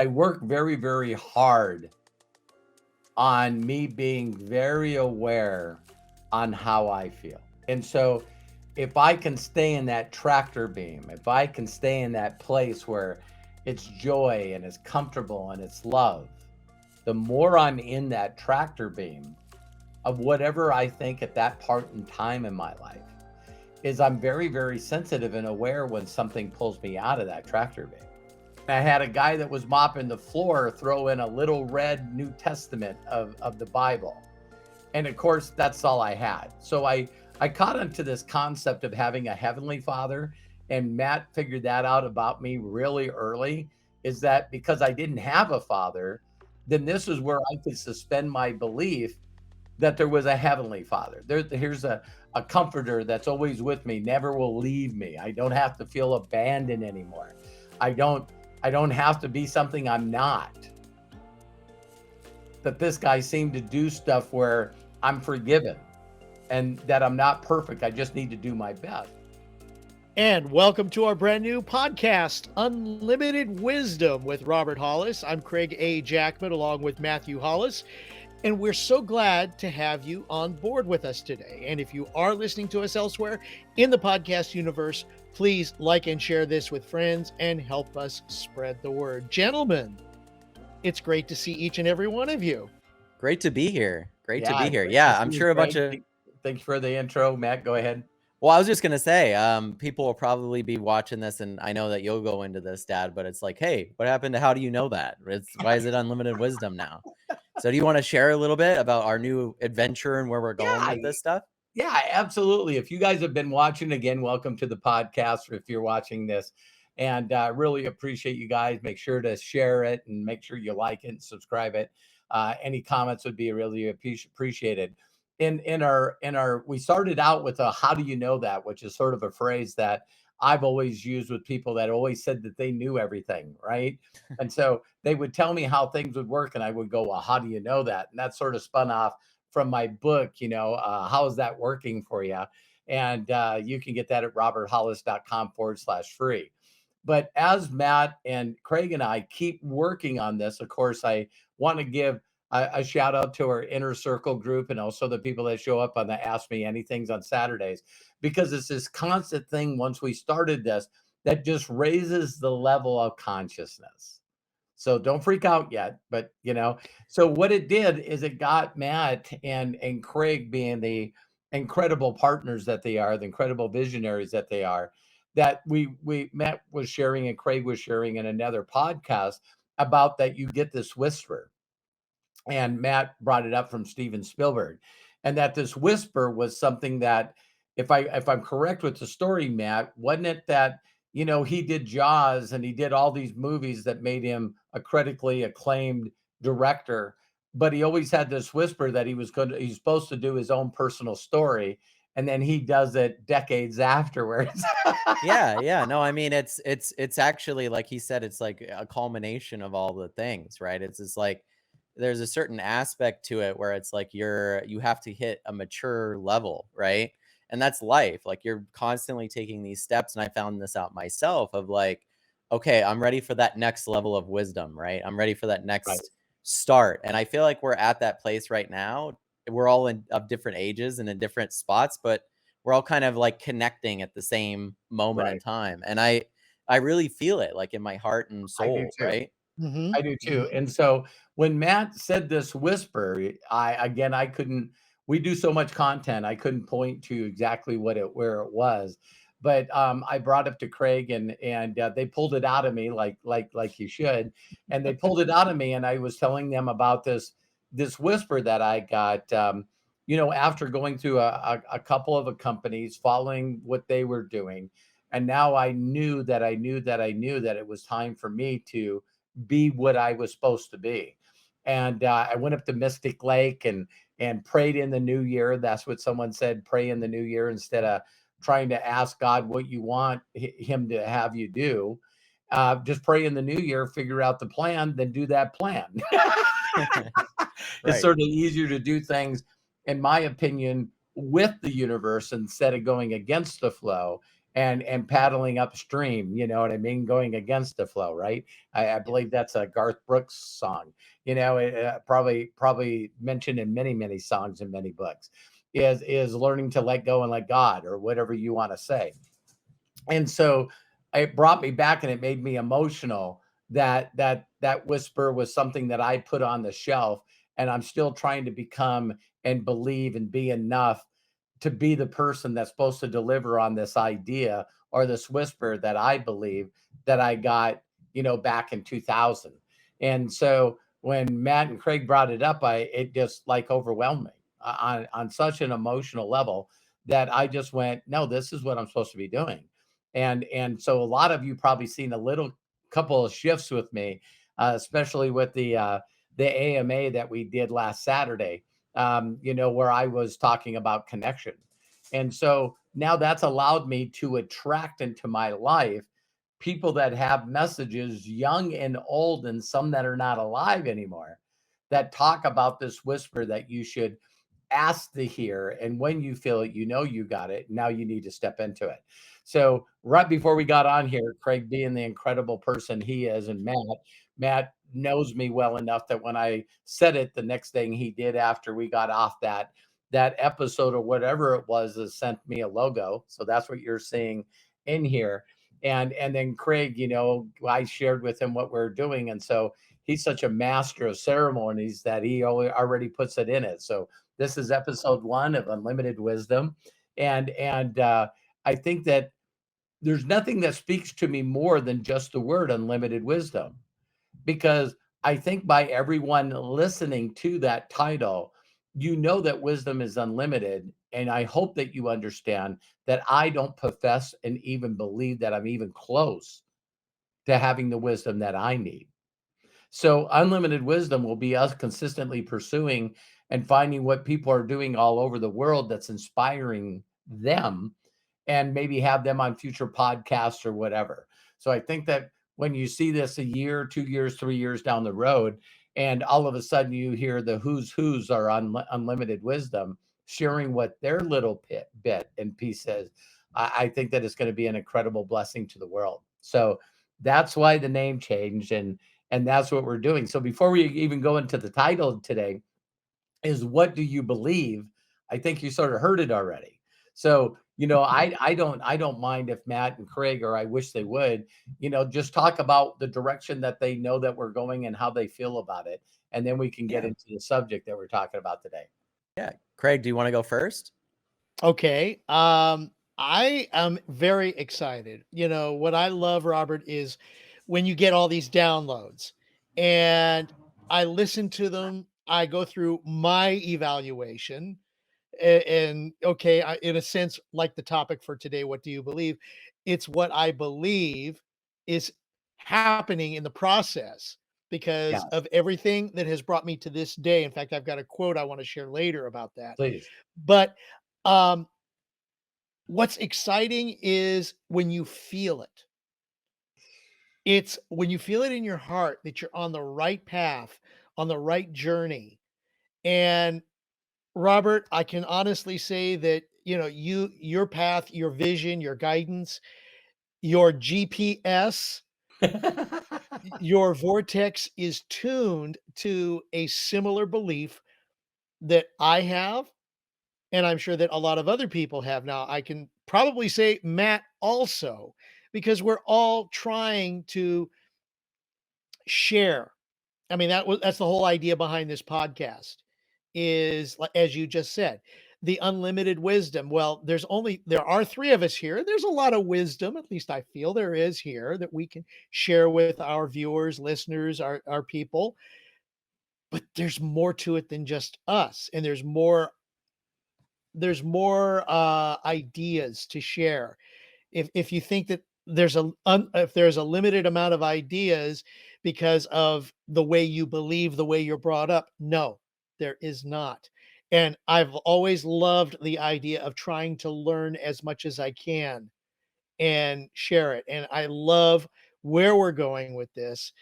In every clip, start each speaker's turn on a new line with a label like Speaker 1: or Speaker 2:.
Speaker 1: I work very, very hard on me being very aware on how I feel. And so if I can stay in that tractor beam, if I can stay in that place where it's joy and it's comfortable and it's love, the more I'm in that tractor beam of whatever I think at that part in time in my life, is I'm very, very sensitive and aware when something pulls me out of that tractor beam. I had a guy that was mopping the floor throw in a little red New Testament of the Bible. And of course, that's all I had. So I caught onto this concept of having a heavenly father, and Matt figured that out about me really early, is that because I didn't have a father, then this is where I could suspend my belief that there was a heavenly father. Here's a comforter that's always with me, never will leave me. I don't have to feel abandoned anymore. I don't have to be something I'm not. That this guy seemed to do stuff where I'm forgiven and that I'm not perfect. I just need to do my best.
Speaker 2: And welcome to our brand new podcast, Unlimited Wisdom with Robert Hollis. I'm Craig A. Jackman along with Matthew Hollis. And we're so glad to have you on board with us today. And if you are listening to us elsewhere in the podcast universe, please like and share this with friends and help us spread the word. Gentlemen, it's great to see each and every one of you.
Speaker 3: Great to be here. Great to be here. Yeah, I'm sure a bunch of...
Speaker 1: Thanks for the intro, Matt. Go ahead.
Speaker 3: Well, I was just going to say, people will probably be watching this, and I know that you'll go into this, Dad, but it's like, hey, what happened to how do you know that? Why is it Unlimited Wisdom now? So do you want to share a little bit about our new adventure and where we're going with this stuff?
Speaker 1: Yeah, absolutely. If you guys have been watching, again, welcome to the podcast, or if you're watching this. And I really appreciate you guys. Make sure to share it and make sure you like it and subscribe it. Any comments would be really appreciated. In our we started out with a how do you know that, which is sort of a phrase that I've always used with people that always said that they knew everything, right? And so they would tell me how things would work, and I would go, well, how do you know that? And that sort of spun off from my book, how is that working for you? And you can get that at roberthollis.com/free. But as Matt and Craig and I keep working on this, of course, I want to give a shout out to our inner circle group and also the people that show up on the Ask Me Anythings on Saturdays, because it's this constant thing once we started this that just raises the level of consciousness. So don't freak out yet, but so what it did is it got Matt and Craig, being the incredible partners that they are, the incredible visionaries that they are, that Matt was sharing and Craig was sharing in another podcast about that you get this whisper. And Matt brought it up from Steven Spielberg, and that this whisper was something that, if I'm correct with the story, Matt, wasn't it that, he did Jaws and he did all these movies that made him a critically acclaimed director, but he always had this whisper that he's supposed to do his own personal story, and then he does it decades afterwards.
Speaker 3: Yeah. No, I mean, it's actually, like he said, it's like a culmination of all the things, right? It's just like, there's a certain aspect to it where it's like you have to hit a mature level, right? And that's life. Like, you're constantly taking these steps. And I found this out myself of like, okay, I'm ready for that next level of wisdom, right? I'm ready for that next start. And I feel like we're at that place right now. We're all of different ages and in different spots, but we're all kind of like connecting at the same moment in time. And I really feel it, like, in my heart and soul, right?
Speaker 2: Mm-hmm.
Speaker 1: I do too. And so when Matt said this whisper, I couldn't, we do so much content, I couldn't point to exactly where it was. But I brought up to Craig and they pulled it out of me like you should. And they pulled it out of me, and I was telling them about this whisper that I got, after going through a couple of companies, following what they were doing. And now I knew that it was time for me to be what I was supposed to be. And I went up to Mystic Lake and prayed in the new year. That's what someone said, pray in the new year instead of trying to ask God what you want him to have you do. Just pray in the new year, figure out the plan, then do that plan. It's sort of easier to do things, in my opinion, with the universe instead of going against the flow. and paddling upstream, you know what I mean, going against the flow, right? I believe that's a Garth Brooks song, you know, probably mentioned in many songs and many books, is learning to let go and let God, or whatever you want to say. And so it brought me back, and it made me emotional that whisper was something that I put on the shelf, and I'm still trying to become and believe and be enough to be the person that's supposed to deliver on this idea, or this whisper that I believe that I got, you know, back in 2000. And so when Matt and Craig brought it up, it just like overwhelmed me on such an emotional level, that I just went, no, this is what I'm supposed to be doing. And so a lot of you probably seen a little couple of shifts with me, especially with the AMA that we did last Saturday, you know, where I was talking about connection. And so now that's allowed me to attract into my life people that have messages, young and old, and some that are not alive anymore, that talk about this whisper that you should ask to hear. And when you feel it, you know you got it. Now you need to step into it. So right before we got on here, Craig, being the incredible person he is, and Matt knows me well enough that when I said it, the next thing he did after we got off that episode or whatever it was, is sent me a logo. So that's what you're seeing in here. And then Craig, you know, I shared with him what we're doing. And so he's such a master of ceremonies that he already puts it in it. So this is episode 1 of Unlimited Wisdom. And I think that there's nothing that speaks to me more than just the word unlimited wisdom, because I think by everyone listening to that title, you know that wisdom is unlimited. And I hope that you understand that I don't profess and even believe that I'm even close to having the wisdom that I need. So, unlimited wisdom will be us consistently pursuing and finding what people are doing all over the world that's inspiring them, and maybe have them on future podcasts or whatever. So, I think that when you see this a year, 2 years, 3 years down the road, and all of a sudden you hear the who's are on unlimited wisdom sharing what their little bit and piece is, I think that it's going to be an incredible blessing to the world. So, that's why the name changed, and that's what we're doing. So before we even go into the title today, is what do you believe? I think you sort of heard it already. So, you know, I don't mind if Matt and Craig, or I wish they would, you know, just talk about the direction that they know that we're going and how they feel about it. And then we can get
Speaker 3: Yeah.
Speaker 1: into the subject that we're talking about today.
Speaker 3: Yeah. Craig, do you want to go first?
Speaker 2: Okay. I am very excited. You know, what I love, Robert, is when you get all these downloads and I listen to them, I go through my evaluation and okay, in a sense, like the topic for today, what do you believe? It's what I believe is happening in the process because
Speaker 1: Yes,
Speaker 2: of everything that has brought me to this day. In fact, I've got a quote I want to share later about that.
Speaker 1: please.
Speaker 2: But um, what's exciting is when you feel it. It's when you feel it in your heart that you're on the right path, on the right journey. And Robert, I can honestly say that, you know, your path, your vision, your guidance, your GPS, your vortex is tuned to a similar belief that I have, and I'm sure that a lot of other people have. Now, I can probably say Matt also, because we're all trying to share. I mean, that's the whole idea behind this podcast is like as you just said, the unlimited wisdom. Well, there are 3 of us here. There's a lot of wisdom, at least I feel there is here that we can share with our viewers, listeners, our people. But there's more to it than just us. And there's more ideas to share. If you think that if there's a limited amount of ideas because of the way you believe, the way you're brought up, no, there is not. And I've always loved the idea of trying to learn as much as I can and share it. And I love where we're going with this.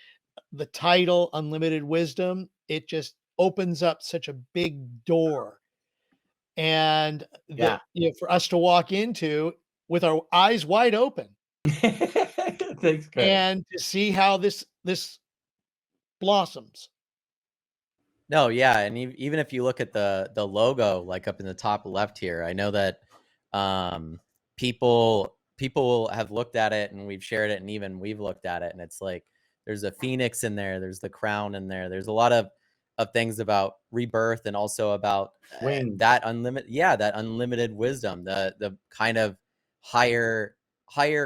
Speaker 2: The title, Unlimited Wisdom, it just opens up such a big door and that,
Speaker 1: Yeah.
Speaker 2: you know, for us to walk into, with our eyes wide open
Speaker 1: Thanks, Craig.
Speaker 2: and to see how this blossoms.
Speaker 3: No, yeah, and even if you look at the logo, like up in the top left here, I know that people have looked at it, and we've shared it, and even we've looked at it, and it's like there's a phoenix in there, there's the crown in there, there's a lot of things about rebirth, and also about
Speaker 1: Wings.
Speaker 3: that unlimited wisdom, the kind of higher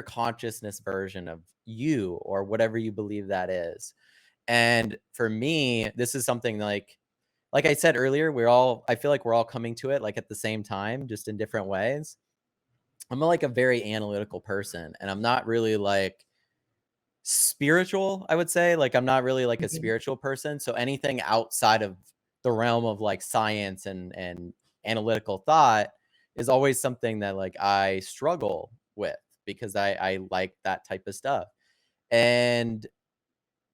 Speaker 3: consciousness version of you, or whatever you believe that is. And for me, this is something like I said earlier, I feel like we're all coming to it like at the same time, just in different ways. I'm like a very analytical person, and I'm not really like spiritual, I would say. Like, I'm not really like a
Speaker 1: Mhm.
Speaker 3: spiritual person. So anything outside of the realm of like science and analytical thought is always something that like I struggle with, because I like that type of stuff. And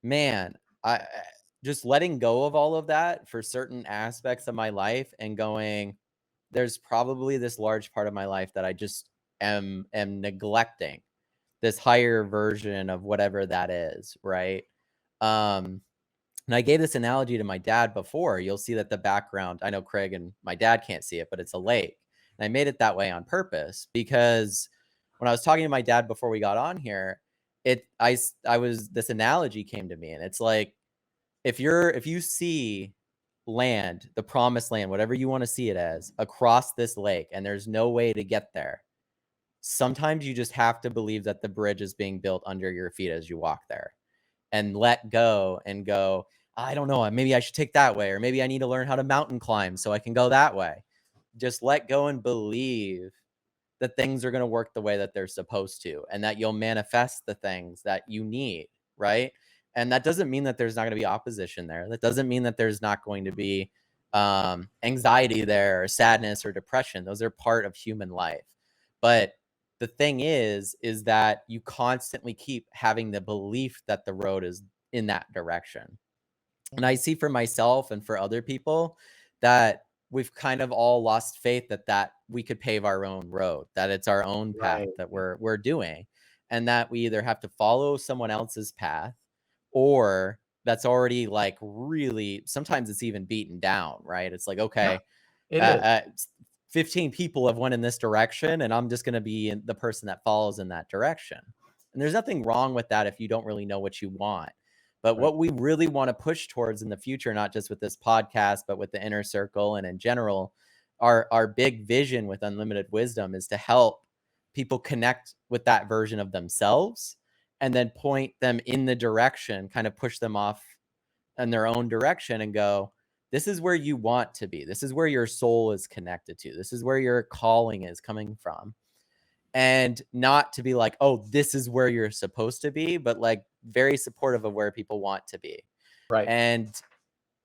Speaker 3: man, I just letting go of all of that for certain aspects of my life, and going, there's probably this large part of my life that I just am neglecting, this higher version of whatever that is, right? Um, and I gave this analogy to my dad before. You'll see that the background, I know Craig and my dad can't see it, but it's a lake. And I made it that way on purpose, because when I was talking to my dad before we got on here, this analogy came to me, and it's like, if you see land, the promised land, whatever you want to see it as, across this lake, and there's no way to get there, sometimes you just have to believe that the bridge is being built under your feet as you walk there, and let go and go, I don't know, maybe I should take that way, or maybe I need to learn how to mountain climb so I can go that way. Just let go and believe that things are going to work the way that they're supposed to, and that you'll manifest the things that you need, right? And that doesn't mean that there's not going to be opposition there. That doesn't mean that there's not going to be anxiety there, or sadness, or depression. Those are part of human life. But the thing is that you constantly keep having the belief that the road is in that direction. And I see for myself and for other people that we've kind of all lost faith that we could pave our own road, that it's our own path
Speaker 1: Right.
Speaker 3: that we're doing, and that we either have to follow someone else's path, or that's already like really, sometimes it's even beaten down, right? It's like,
Speaker 1: Yeah,
Speaker 3: okay,
Speaker 1: it is.
Speaker 3: 15 people have went in this direction, and I'm just going to be the person that follows in that direction. And there's nothing wrong with that if you don't really know what you want. But
Speaker 1: Right.
Speaker 3: what we really want to push towards in the future, not just with this podcast, but with the inner circle and in general, our big vision with Unlimited Wisdom is to help people connect with that version of themselves, and then point them in the direction, kind of push them off in their own direction, and go, this is where you want to be. This is where your soul is connected to. This is where your calling is coming from. And not to be like, oh, this is where you're supposed to be, but like very supportive of where people want to be.
Speaker 1: Right.
Speaker 3: And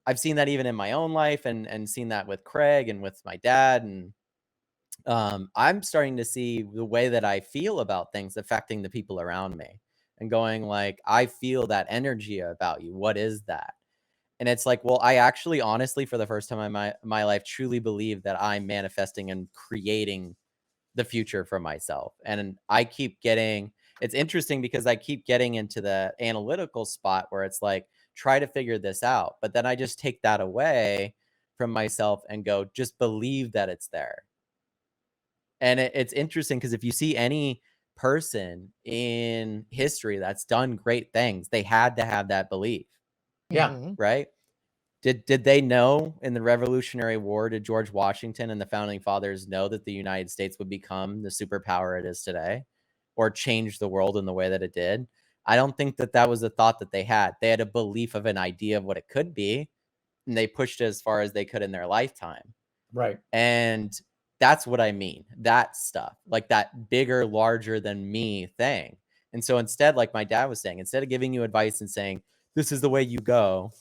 Speaker 3: I've seen that even in my own life, and seen that with Craig and with my dad. And I'm starting to see the way that I feel about things affecting the people around me, and going like, I feel that energy about you. What is that? And it's like, well, I actually, honestly, for the first time in my life, truly believe that I'm manifesting and creating the future for myself. And I keep getting, it's interesting because I keep getting into the analytical spot where it's like, try to figure this out. But then I just take that away from myself and go, just believe that it's there. And it's interesting because if you see any person in history that's done great things, they had to have that belief,
Speaker 1: Yeah.
Speaker 2: Mhm.
Speaker 3: right? Did they know in the Revolutionary War, did George Washington and the founding fathers know that the United States would become the superpower it is today, or change the world in the way that it did? I don't think that that was a thought that they had. They had a belief of an idea of what it could be, and they pushed it as far as they could in their lifetime.
Speaker 1: Right.
Speaker 3: And that's what I mean. That stuff, like that bigger, larger than me thing. And so instead, like my dad was saying, instead of giving you advice and saying, this is the way you go,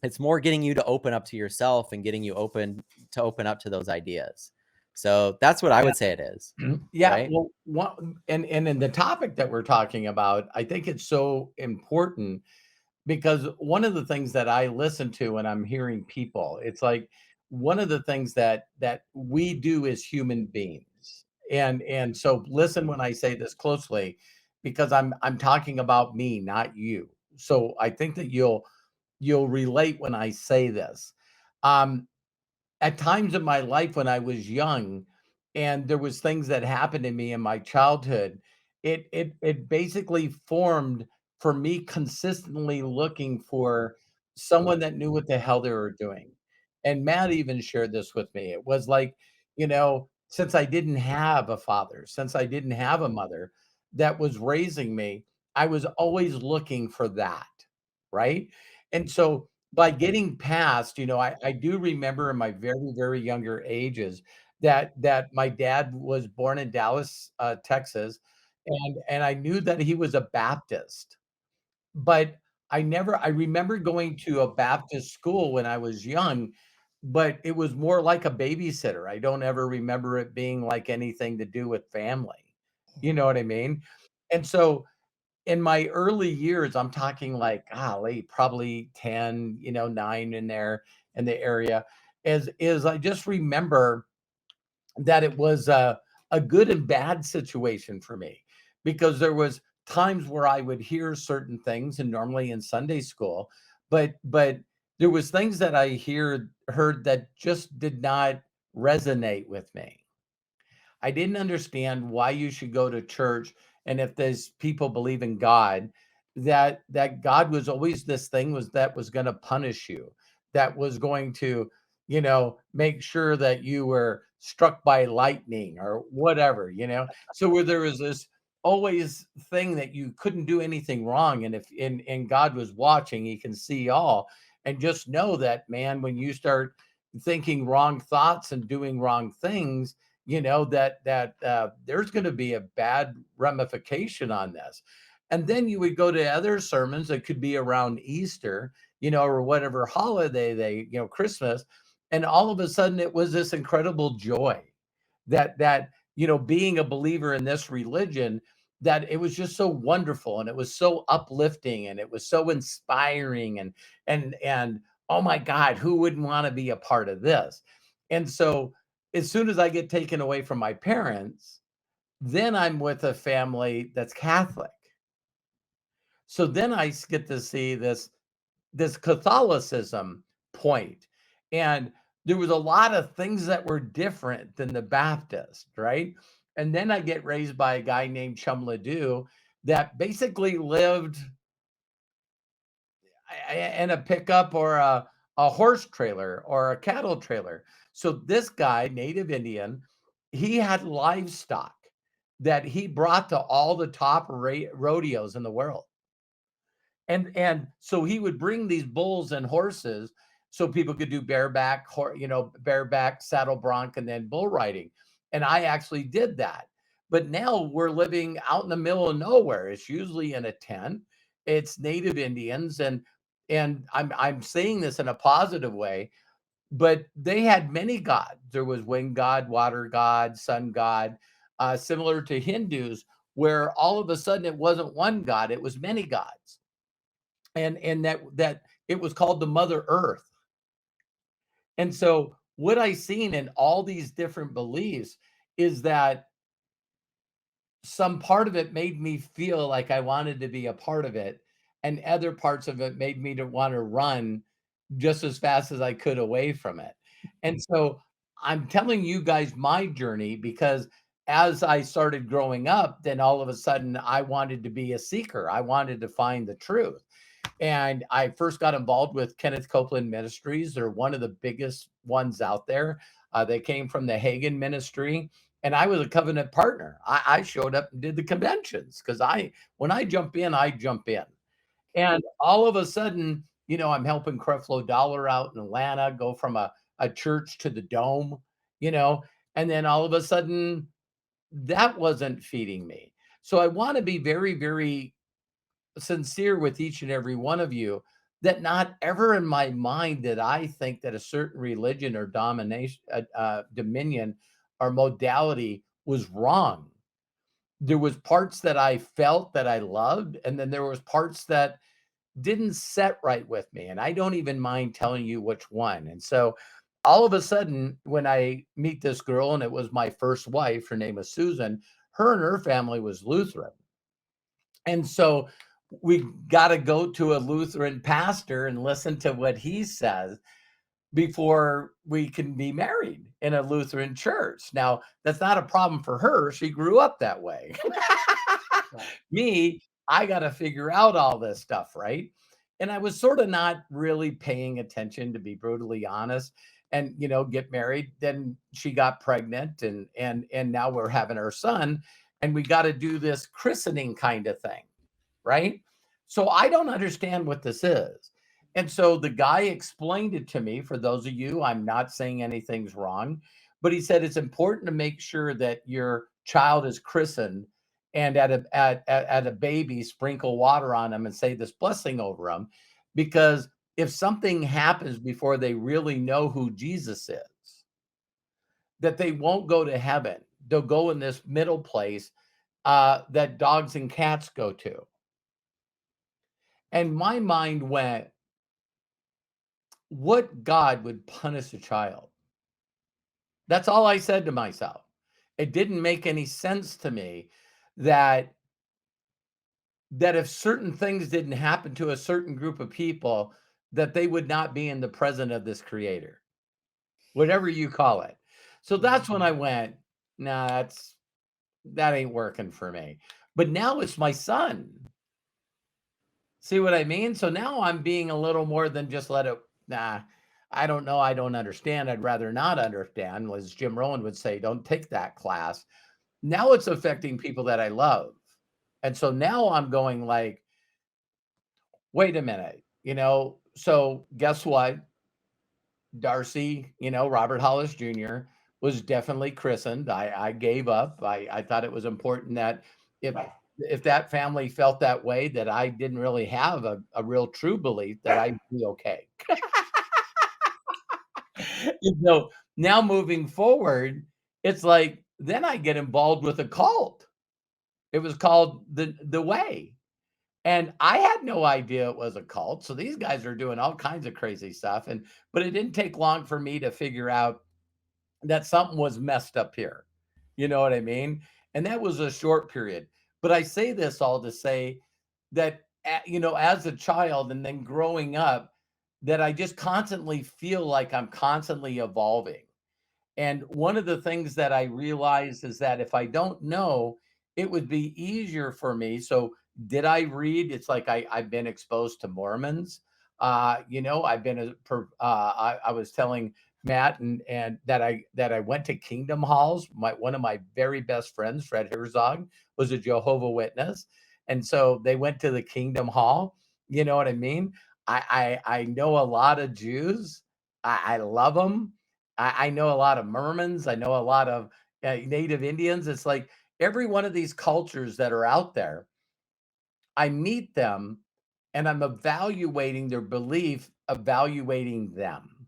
Speaker 3: it's more getting you to open up to yourself, and getting you open up to those ideas. So that's what I
Speaker 1: Yeah.
Speaker 3: would say it is,
Speaker 1: Yeah.
Speaker 3: right?
Speaker 1: Well, and in the topic that we're talking about, I think it's so important because one of the things that I listen to when I'm hearing people, it's like one of the things that we do as human beings, And so listen when I say this closely, because I'm talking about me, not you. So I think that you'll relate when I say this. Um, at times in my life when I was young and there was things that happened to me in my childhood, it basically formed for me consistently looking for someone that knew what the hell they were doing. And Matt even shared this with me. It was like, since I didn't have a father, since I didn't have a mother that was raising me, I was always looking for that, right? And so by getting past, I do remember in my very, very younger ages that my dad was born in Dallas, Texas, and I knew that he was a Baptist, but I remember going to a Baptist school when I was young, but it was more like a babysitter. I don't ever remember it being like anything to do with family. You know what I mean? And so in my early years, I'm talking like, golly, probably 10, 9 in there in the area, is I just remember that it was a good and bad situation for me because there was times where I would hear certain things, and normally in Sunday school, but there was things that I heard that just did not resonate with me. I didn't understand why you should go to church, and if there's people believe in God, that God was always this thing was going to punish you, that was going to, make sure that you were struck by lightning or whatever. So where there was this always thing that you couldn't do anything wrong, and if and God was watching, he can see all. And just know that, man, when you start thinking wrong thoughts and doing wrong things, that there's going to be a bad ramification on this. And then you would go to other sermons that could be around Easter, or whatever holiday Christmas, and all of a sudden it was this incredible joy that being a believer in this religion, that it was just so wonderful and it was so uplifting and it was so inspiring and oh my God, who wouldn't want to be a part of this? And so as soon as I get taken away from my parents, then I'm with a family that's Catholic. So then get to see this Catholicism point. And there was a lot of things that were different than the Baptist, right? And then I get raised by a guy named Chum Ledoux that basically lived in a pickup or a horse trailer or a cattle trailer. So this guy, native Indian, he had livestock that he brought to all the top rodeos in the world. And so he would bring these bulls and horses so people could do bareback, saddle bronc, and then bull riding. And I actually did that. But now we're living out in the middle of nowhere. It's usually in a tent. It's native Indians, and I'm saying this in a positive way, but they had many gods. There was wind god, water god, sun god, similar to Hindus, where all of a sudden it wasn't one god, it was many gods, and that it was called the Mother Earth. And so what I seen in all these different beliefs is that some part of it made me feel like I wanted to be a part of it, and other parts of it made me to want to run just as fast as I could away from it. And so I'm telling you guys my journey because as I started growing up, then all of a sudden I wanted to be a seeker. I wanted to find the truth. And I first got involved with Kenneth Copeland Ministries. They're one of the biggest ones out there. They came from the Hagen Ministry, and I was a covenant partner. I showed up and did the conventions because when I jump in, I jump in. And all of a sudden, I'm helping Creflo Dollar out in Atlanta go from a church to the dome, you know, and then all of a sudden that wasn't feeding me. So I want to be very, very sincere with each and every one of you that not ever in my mind did I think that a certain religion or dominion or modality was wrong. There was parts that I felt that I loved, and then there was parts that didn't set right with me, and I don't even mind telling you which one. And so all of a sudden, when I meet this girl, and it was my first wife, her name was Susan, her and her family was Lutheran. And so we got to go to a Lutheran pastor and listen to what he says before we can be married in a Lutheran church. Now, that's not a problem for her. She grew up that way.
Speaker 2: Right.
Speaker 1: Me, I got to figure out all this stuff, right? And I was sort of not really paying attention, to be brutally honest. And get married. Then she got pregnant, and now we're having our son, and we got to do this christening kind of thing, right? So I don't understand what this is. And so the guy explained it to me. For those of you, I'm not saying anything's wrong, but he said it's important to make sure that your child is christened, and at a baby, sprinkle water on them and say this blessing over them, because if something happens before they really know who Jesus is, that they won't go to heaven. They'll go in this middle place that dogs and cats go to. And my mind went, what God would punish a child? That's all I said to myself. It didn't make any sense to me that if certain things didn't happen to a certain group of people, that they would not be in the presence of this creator, whatever you call it. So that's when I went, nah, that ain't working for me. But now it's my son. See what I mean? So now I'm being a little more than just let it, nah, I don't know. I don't understand. I'd rather not understand. As Jim Rohn would say, don't take that class. Now it's affecting people that I love. And so now I'm going like, wait a minute, so guess what? Darcy, Robert Hollis Jr. was definitely christened. I gave up. I thought it was important that if that family felt that way, that I didn't really have a real true belief, that I'd be okay. So now moving forward, it's like then I get involved with a cult. It was called the Way. And I had no idea it was a cult. So these guys are doing all kinds of crazy stuff. But it didn't take long for me to figure out that something was messed up here. You know what I mean? And that was a short period. But I say this all to say that, as a child and then growing up, that I just constantly feel like I'm constantly evolving. And one of the things that I realized is that if I don't know, it would be easier for me. So, did I read? It's like I've been exposed to Mormons. I've been I was telling Matt and that I went to Kingdom Halls. One of my very best friends, Fred Herzog, was a Jehovah Witness, and so they went to the Kingdom Hall. You know what I mean? I know a lot of Jews. I love them. I know a lot of Mormons. I know a lot of Native Indians. It's like every one of these cultures that are out there, I meet them and I'm evaluating their belief, evaluating them.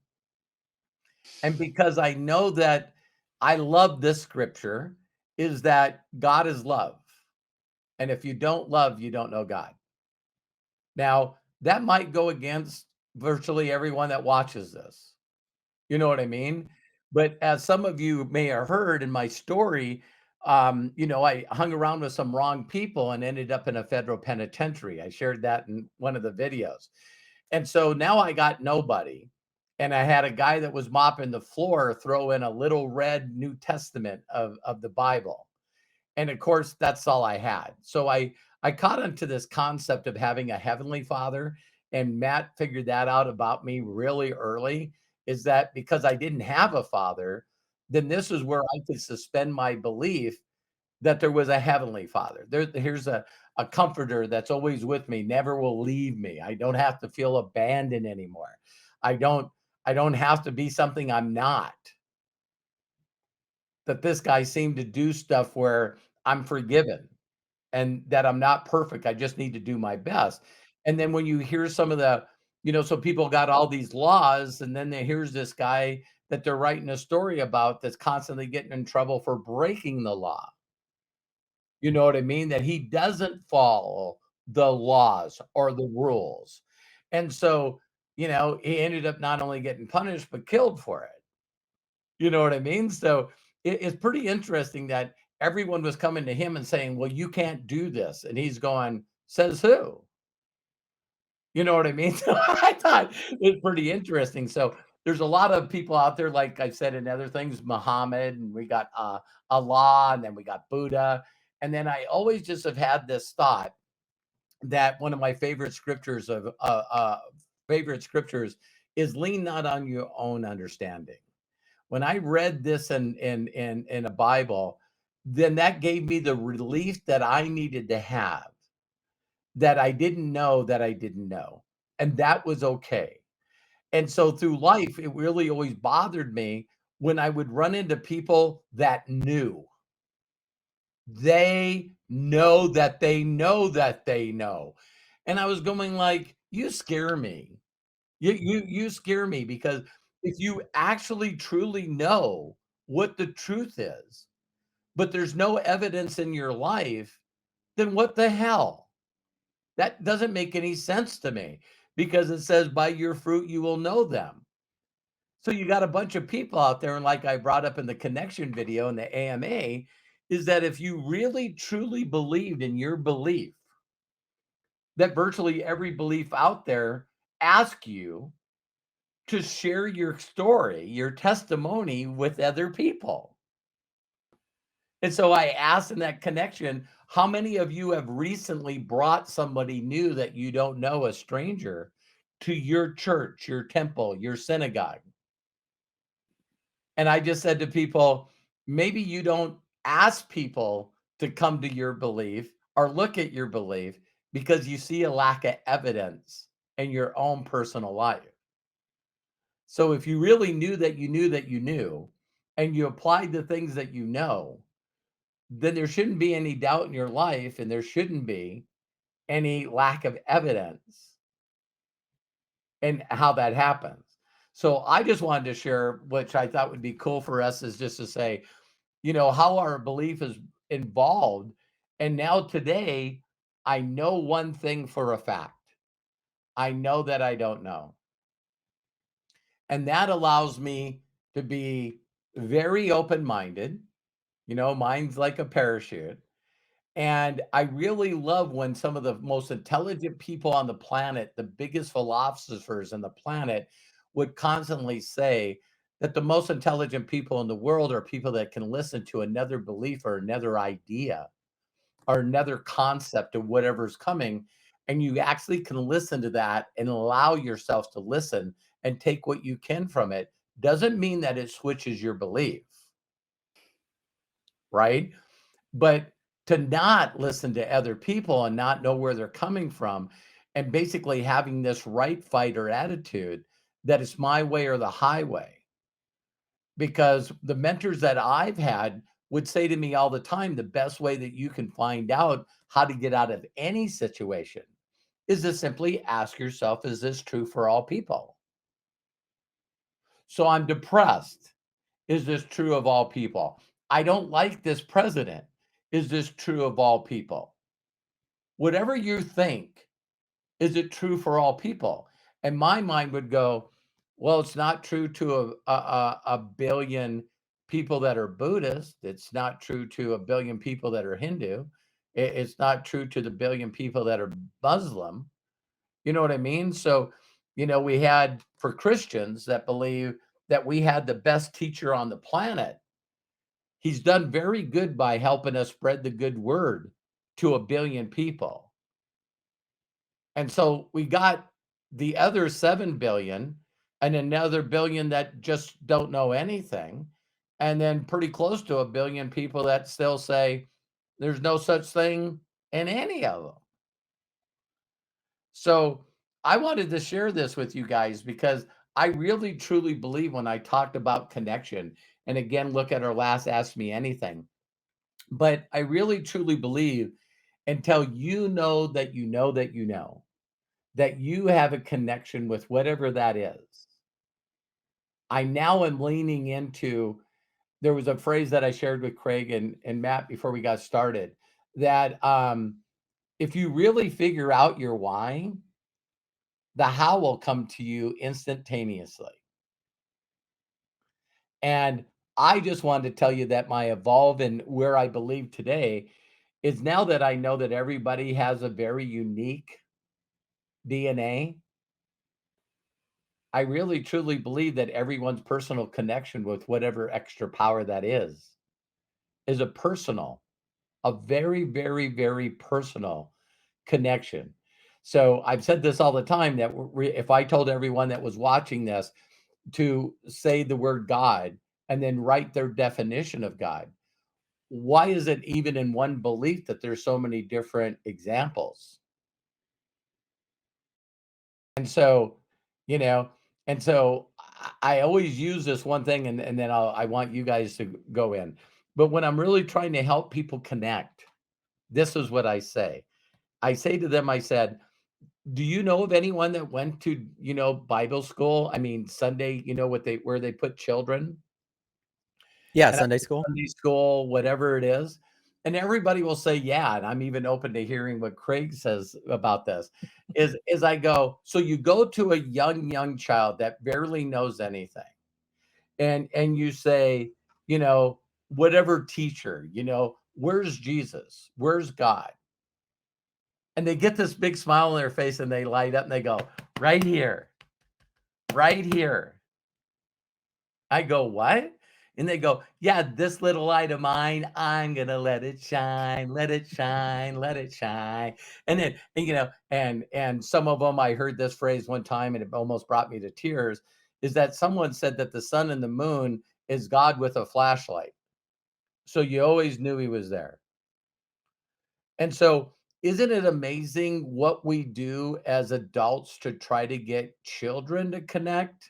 Speaker 1: And because I know that I love this scripture, is that God is love. And if you don't love, you don't know God. Now, that might go against virtually everyone that watches this. You know what I mean? But as some of you may have heard in my story, I hung around with some wrong people and ended up in a federal penitentiary. I shared that in one of the videos. And so now I got nobody. And I had a guy that was mopping the floor throw in a little red New Testament of the Bible. And of course, that's all I had. So I caught onto this concept of having a heavenly father, and Matt figured that out about me really early. Is that because I didn't have a father, then this is where I could suspend my belief that there was a heavenly father. Here's a comforter that's always with me, never will leave me. I don't have to feel abandoned anymore. I don't have to be something I'm not. That this guy seemed to do stuff where I'm forgiven and that I'm not perfect. I just need to do my best. And then when you hear some of so people got all these laws, and then here's this guy that they're writing a story about that's constantly getting in trouble for breaking the law. You know what I mean? That he doesn't follow the laws or the rules. And so, he ended up not only getting punished, but killed for it. You know what I mean? So it's pretty interesting that everyone was coming to him and saying, well, you can't do this. And he's going, says who? You know what I mean? So I thought it's pretty interesting. So there's a lot of people out there, like I said, in other things, Muhammad, and we got Allah, and then we got Buddha. And then I always just have had this thought that one of my favorite scriptures is lean not on your own understanding. When I read this in a Bible, then that gave me the relief that I needed to have, that I didn't know that I didn't know. And that was okay. And so through life, it really always bothered me when I would run into people that knew. They know that they know that they know. And I was going like, you scare me. You scare me, because if you actually truly know what the truth is, but there's no evidence in your life, then what the hell? That doesn't make any sense to me, because it says, by your fruit you will know them. So you got a bunch of people out there, and like I brought up in the connection video in the AMA, is that if you really truly believed in your belief, that virtually every belief out there ask you to share your story, your testimony with other people. And so I asked in that connection, how many of you have recently brought somebody new that you don't know, a stranger, to your church, your temple, your synagogue? And I just said to people, maybe you don't ask people to come to your belief or look at your belief because you see a lack of evidence in your own personal life. So if you really knew that you knew that you knew, and you applied the things that you know, then there shouldn't be any doubt in your life, and there shouldn't be any lack of evidence in how that happens. So I just wanted to share, which I thought would be cool for us, is just to say, how our belief is involved. And now today, I know one thing for a fact. I know that I don't know. And that allows me to be very open-minded. Mine's like a parachute. And I really love when some of the most intelligent people on the planet, the biggest philosophers on the planet, would constantly say that the most intelligent people in the world are people that can listen to another belief or another idea or another concept of whatever's coming. And you actually can listen to that and allow yourself to listen and take what you can from it. Doesn't mean that it switches your belief, right? But to not listen to other people and not know where they're coming from, and basically having this right fighter attitude that it's my way or the highway. Because the mentors that I've had would say to me all the time, the best way that you can find out how to get out of any situation is to simply ask yourself, is this true for all people? So I'm depressed. Is this true of all people? I don't like this president. Is this true of all people? Whatever you think, is it true for all people? And my mind would go, well, it's not true to a billion people that are Buddhist. It's not true to a billion people that are Hindu. It's not true to the billion people that are Muslim. You know what I mean? So, we had, for Christians that believe that we had the best teacher on the planet, he's done very good by helping us spread the good word to a billion people. And so we got the other 7 billion and another billion that just don't know anything. And then pretty close to a billion people that still say there's no such thing in any of them. So I wanted to share this with you guys because I really truly believe when I talked about connection, and again, look at our last Ask Me Anything, but I really truly believe until you know that you know that you know that you have a connection with whatever that is. I now am leaning into, there was a phrase that I shared with Craig and Matt before we got started, that if you really figure out your why, the how will come to you instantaneously. And I just wanted to tell you that my evolve and where I believe today is now that I know that everybody has a very unique DNA. I really truly believe that everyone's personal connection with whatever extra power that is a very, very, very personal connection. So I've said this all the time that if I told everyone that was watching this to say the word God and then write their definition of God, why is it even in one belief that there's so many different examples? And so, you know, and so I always use this one thing, and then I want you guys to go in. But when I'm really trying to help people connect, this is what I say. I say to them, I said, do you know of anyone that went to, Bible school? I mean, Sunday, where they put children
Speaker 3: Yeah,
Speaker 1: and I
Speaker 3: Sunday
Speaker 1: said,
Speaker 3: school.
Speaker 1: Sunday school, whatever it is. And everybody will say, yeah. And I'm even open to hearing what Craig says about this. Is I go, so you go to a young child that barely knows anything, and you say, whatever teacher, where's Jesus? Where's God? And they get this big smile on their face and they light up and they go, right here, right here. I go, what? And they go, yeah, this little light of mine, I'm gonna let it shine, let it shine, let it shine. And then, and some of them, I heard this phrase one time and it almost brought me to tears, is that someone said that the sun and the moon is God with a flashlight. So you always knew he was there. And so, isn't it amazing what we do as adults to try to get children to connect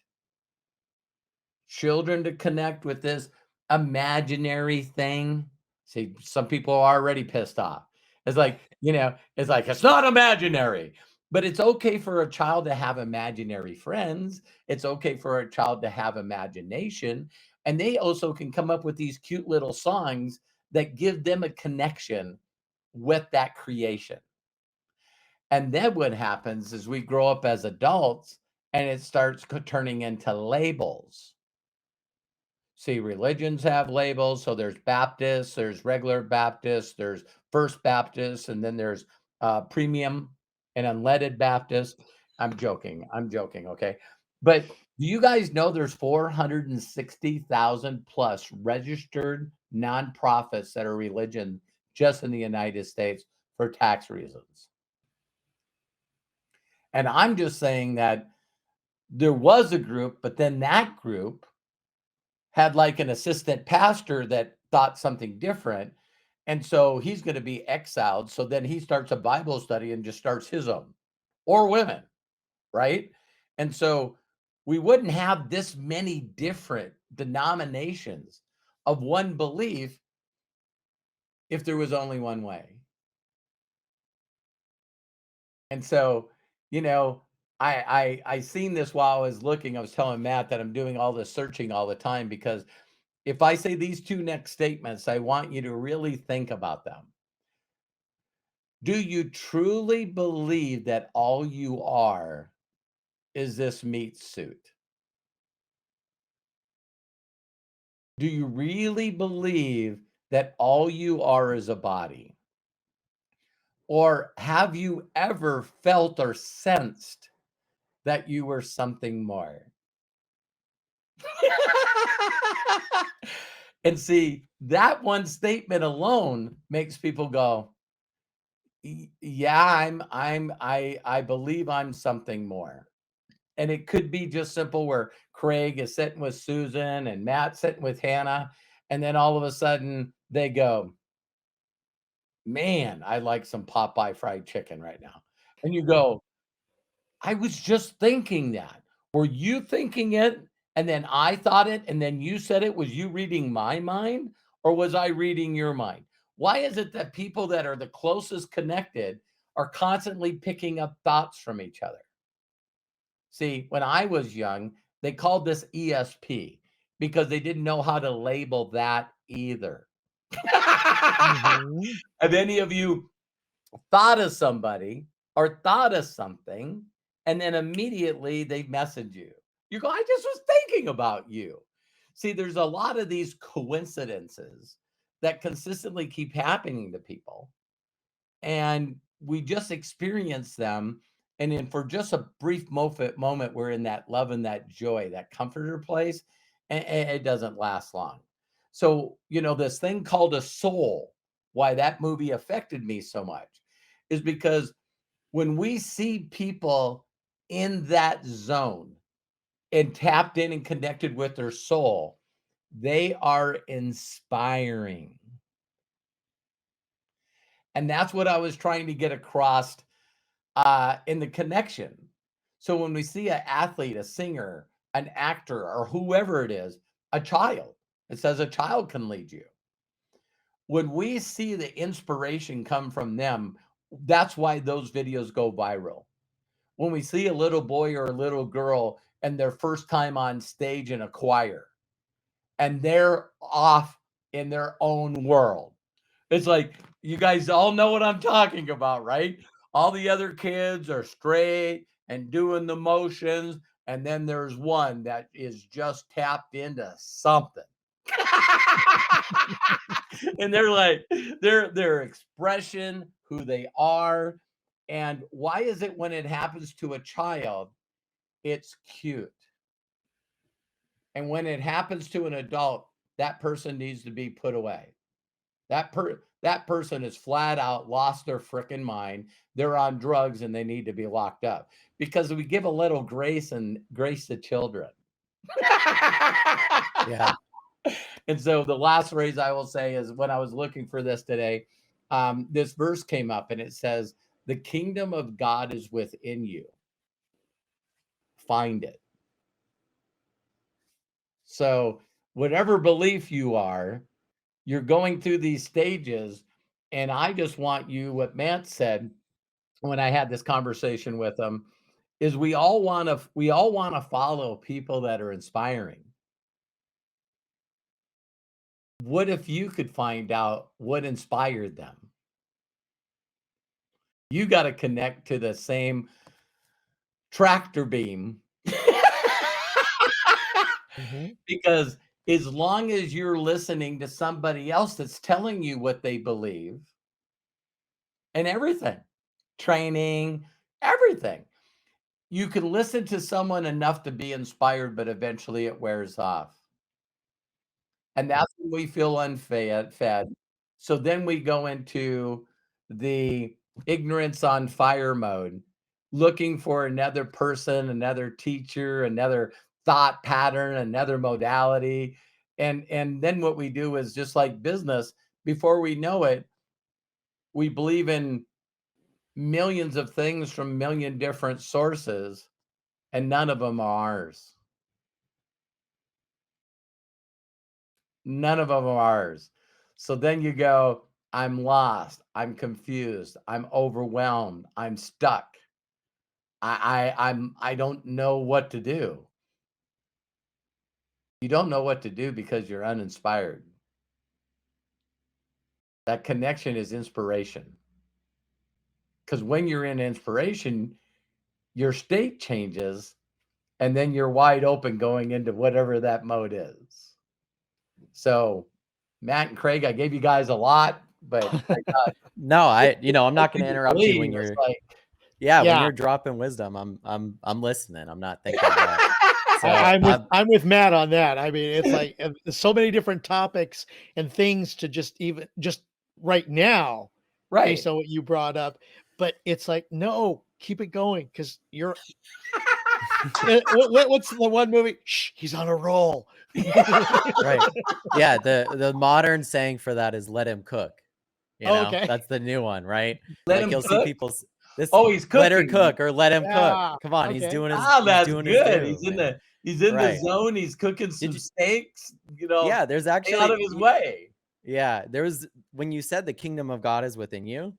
Speaker 1: with this imaginary thing? See, some people are already pissed off. It's like, it's not imaginary. But it's okay for a child to have imaginary friends. It's okay for a child to have imagination. And they also can come up with these cute little songs that give them a connection with that creation. And then what happens is we grow up as adults and it starts turning into labels. See, religions have labels. So there's Baptists, there's regular Baptists, there's First Baptists, and then there's premium and unleaded Baptists. I'm joking. I'm joking. Okay. But do you guys know there's 460,000 plus registered nonprofits that are religion just in the United States for tax reasons? And I'm just saying that there was a group, but then that group had like an assistant pastor that thought something different. And so he's going to be exiled. So then he starts a Bible study and just starts his own, or women, right? And so we wouldn't have this many different denominations of one belief if there was only one way. And so, you know, I seen this while I was looking. I was telling Matt that I'm doing all this searching all the time because if I say these two next statements, I want you to really think about them. Do you truly believe that all you are is this meat suit? Do you really believe that all you are is a body? Or have you ever felt or sensed that you were something more? And see, that one statement alone makes people go, yeah, I believe I'm something more. And it could be just simple where Craig is sitting with Susan and Matt sitting with Hannah, and then all of a sudden they go, man, I like some Popeye fried chicken right now. And you go, I was just thinking that. Were you thinking it? And then I thought it, and then you said it. Was you reading my mind, or was I reading your mind? Why is it that people that are the closest connected are constantly picking up thoughts from each other? See, when I was young, they called this ESP because they didn't know how to label that either.
Speaker 2: Mhm.
Speaker 1: Have any of you thought of somebody or thought of something, and then immediately they message you? You go, I just was thinking about you. See, there's a lot of these coincidences that consistently keep happening to people. And we just experience them. And then for just a brief moment, we're in that love and that joy, that comforter place. And it doesn't last long. So, this thing called a soul, why that movie affected me so much is because when we see people in that zone and tapped in and connected with their soul, they are inspiring. And that's what I was trying to get across in the connection. So when we see an athlete, a singer, an actor, or whoever it is, a child, it says a child can lead you. When we see the inspiration come from them, that's why those videos go viral. When we see a little boy or a little girl and their first time on stage in a choir, and they're off in their own world. It's like, you guys all know what I'm talking about, right? All the other kids are straight and doing the motions, and then there's one that is just tapped into something. And they're like, their expression, who they are. And why is it when it happens to a child, it's cute? And when it happens to an adult, that person needs to be put away. That person is flat out lost their freaking mind. They're on drugs and they need to be locked up because we give a little grace to children.
Speaker 3: Yeah.
Speaker 1: And so the last phrase I will say is when I was looking for this today, this verse came up and it says, "The kingdom of God is within you. Find it." So whatever belief you are, you're going through these stages. And I just want you, what Matt said when I had this conversation with him, is we all want to follow people that are inspiring. What if you could find out what inspired them? You got to connect to the same tractor beam.
Speaker 3: Mhm.
Speaker 1: Because as long as you're listening to somebody else that's telling you what they believe and everything, training, everything, you can listen to someone enough to be inspired, but eventually it wears off. And that's when we feel fed. So then we go into the ignorance on fire mode, looking for another person, another teacher, another thought pattern, another modality. And then what we do is just like business, before we know it, we believe in millions of things from a million different sources, and none of them are ours. None of them are ours. So then you go, I'm lost, I'm confused, I'm overwhelmed, I'm stuck. I don't know what to do. You don't know what to do because you're uninspired. That connection is inspiration. Because when you're in inspiration, your state changes, and then you're wide open going into whatever that mode is. So, Matt and Craig, I gave you guys a lot, but
Speaker 3: No, I'm not going to interrupt you when
Speaker 1: believe it's
Speaker 3: you're
Speaker 1: like,
Speaker 3: when
Speaker 2: Yeah.
Speaker 3: you're dropping wisdom. I'm listening. I'm not thinking about it. So
Speaker 2: I'm with Matt on that. I mean, it's like there's so many different topics and things to just right now,
Speaker 1: right.
Speaker 2: based on what you brought up. But it's like, no, keep it going because you're. What's the one movie? Shh, he's on a roll.
Speaker 3: right. Yeah, the modern saying for that is "let him cook."
Speaker 2: Okay.
Speaker 3: That's the new one, right?
Speaker 1: Let
Speaker 3: Like
Speaker 1: him
Speaker 3: you'll see
Speaker 1: cook?
Speaker 3: people this
Speaker 1: Oh, he's
Speaker 3: let her
Speaker 1: cooking.
Speaker 3: cook or let him cook.
Speaker 2: Yeah.
Speaker 3: Come on, he's
Speaker 2: Okay.
Speaker 3: doing his
Speaker 1: That's
Speaker 3: doing his
Speaker 1: good.
Speaker 3: due,
Speaker 1: He's in
Speaker 3: man.
Speaker 1: the
Speaker 3: Right.
Speaker 1: zone. He's cooking some
Speaker 3: Did you
Speaker 1: steaks,
Speaker 3: Yeah, there's
Speaker 1: stay out
Speaker 3: actually
Speaker 1: of his way.
Speaker 3: Yeah, there was when you said the kingdom of God is within you,